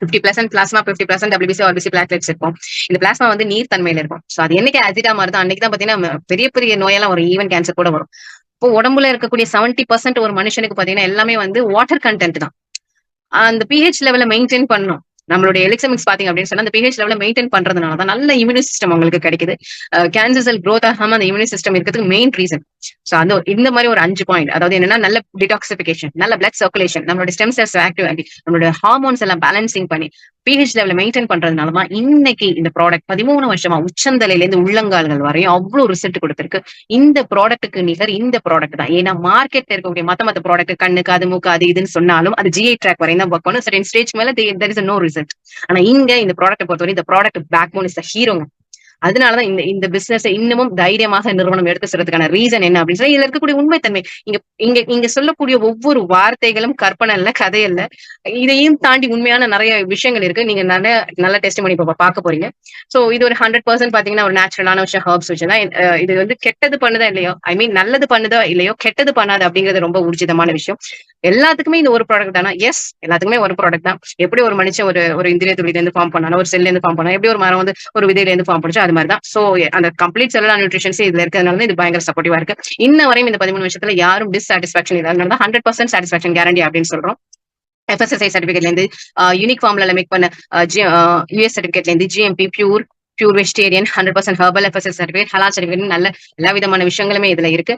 50% பிளாஸ்மா, 50% WBC, RBC பிளாட்லெட்ஸ் இருக்கும். இந்த பிளாஸ்மா வந்து நீர் தன்மையில இருக்கும். சோ அது என்னைக்கு ஆசிடா மாறுதோ அன்னைக்கு தான் பாத்தீங்கன்னா பெரிய பெரிய நோயெல்லாம் வரும். ஈவன் கேன்சர் கூட வரும். இப்போ உடம்புல இருக்கக்கூடிய 70% ஒரு மனுஷனுக்கு பாத்தீங்கன்னா எல்லாமே வந்து வாட்டர் கண்டென்ட் தான். அந்த பிஹெச் லெவல மெயின்டைன் பண்ணும். நம்மளுடைய எலிக்சர் மிக்ஸ் பாத்தீங்க அப்படின்னு சொன்னா அந்த பிஹெச் லெவல மெயின்டைன் பண்றதுனாலதான் நல்ல இம்யூனி சிஸ்டம் உங்களுக்கு கிடைக்குது. கேன்சர் செல் க்ரோத் ஆகாம அந்த இம்யூனி சிஸ்டம் இருக்கிறதுக்கு மெயின் ரீசன். சோ அந்த இந்த மாதிரி ஒரு 5 பாயிண்ட், அதாவது என்னன்னா நல்ல டிடாக்சிபிகேஷன், நல்ல பிளட் சர்க்குலேஷன், நம்மளுடைய ஸ்டெம் செல்ஸ் ஆக்டிவ் ஆகி நம்மளுடைய ஹார்மோன்ஸ் எல்லாம் பேலன்சிங் பண்ணி பிஹெச் லெவல மெயின்டைன் பண்றதுனாலதான் இன்னைக்கு இந்த ப்ராடக்ட் 13 வருஷமா உச்சந்தலையில இருந்து உள்ளங்கால்கள் வரையும் அவ்வளவு ரிசல்ட் கொடுத்திருக்கு. இந்த ப்ராடக்ட்டுக்கு நிகர் இந்த ப்ராடக்ட் தான். ஏன்னா மார்க்கெட்ல இருக்கக்கூடிய மத்த ப்ராடக்ட் கண்ணுக்கு அது மூக்கு அது இதுன்னு சொன்னாலும் அது ஜிஐ ட்ராக் வரையும் தான் ஒர்க் பண்ணும். சர்டன் ஸ்டேஜ் மேல there is no result. ஆனா இங்க இந்த ப்ராடக்ட் பொறுத்தவரை இந்த ப்ராடக்ட் பேக் போன் இஸ் ஹீரோங்க. அதனாலதான் இந்த பிசினஸ் இன்னமும் தைரியமாக நிறுவனம் எடுத்து சொல்றதுக்கான ரீசன் என்ன அப்படின்னு சொல்லி இதுல இருக்கக்கூடிய உண்மைத்தன்மை. இங்க சொல்லக்கூடிய ஒவ்வொரு வார்த்தைகளும் கற்பனை இல்ல, கதை இல்ல. இதையும் தாண்டி உண்மையான நிறைய விஷயங்கள் இருக்கு. நீங்க நல்ல டெஸ்ட் பண்ணி பார்க்க போறீங்க. சோ இது ஒரு 100% பாத்தீங்கன்னா ஒரு நேச்சுரலான விஷயம், ஹர்ப்ஸ் வச்சுதான். இது வந்து கெட்டது பண்ணுதா இல்லையோ, ஐ மீன் நல்லது பண்ணுதா இல்லையோ, கெட்டது பண்ணாது அப்படிங்கிறது ரொம்ப ஊர்ஜிதமான விஷயம். எல்லாத்துக்குமே இந்த ஒரு ப்ராடக்ட் தானா? எஸ், எல்லாத்துக்குமே ஒரு ப்ராடக்ட் தான். எப்படி ஒரு மனுஷன் ஒரு இந்திரிய துளியில இருந்து ஃபார்ம் பண்ணாலும், ஒரு செல்ல இருந்து ஃபார்ம் பண்ணா, எப்படி ஒரு மரம் வந்து ஒரு விதையில இருந்து ஃபார்ம் பண்ணுச்சோ அது மாதிரி தான். சோ அந்த கம்ப்ளீட் செல்லுலார் நியூட்ரிஷன்ஸ் இதுல இருக்கிறதுனால இது பயங்கர சப்போர்ட்டிவா இருக்கு. இன்ன வரையும் இந்த 13 வருஷத்துல யாரும் டிஸ்சாட்டிஸ்பாக்சன் இல்லாதனால 100% சாட்டிஸ்பாக்சன் கேரண்டி அப்படின்னு சொல்றோம். FSSAI சர்டிபிகேட்ல இருந்து யூனிக் ஃபார்ம்ல மேக் பண்ண US சர்டிபிகேட்ல இருந்து GMP pure vegetarian 100% herbal FSSAI certificate, ஹலால் சர்டிபிகேட், நல்ல எல்லா விதமான விஷயங்களுமே இதுல இருக்கு.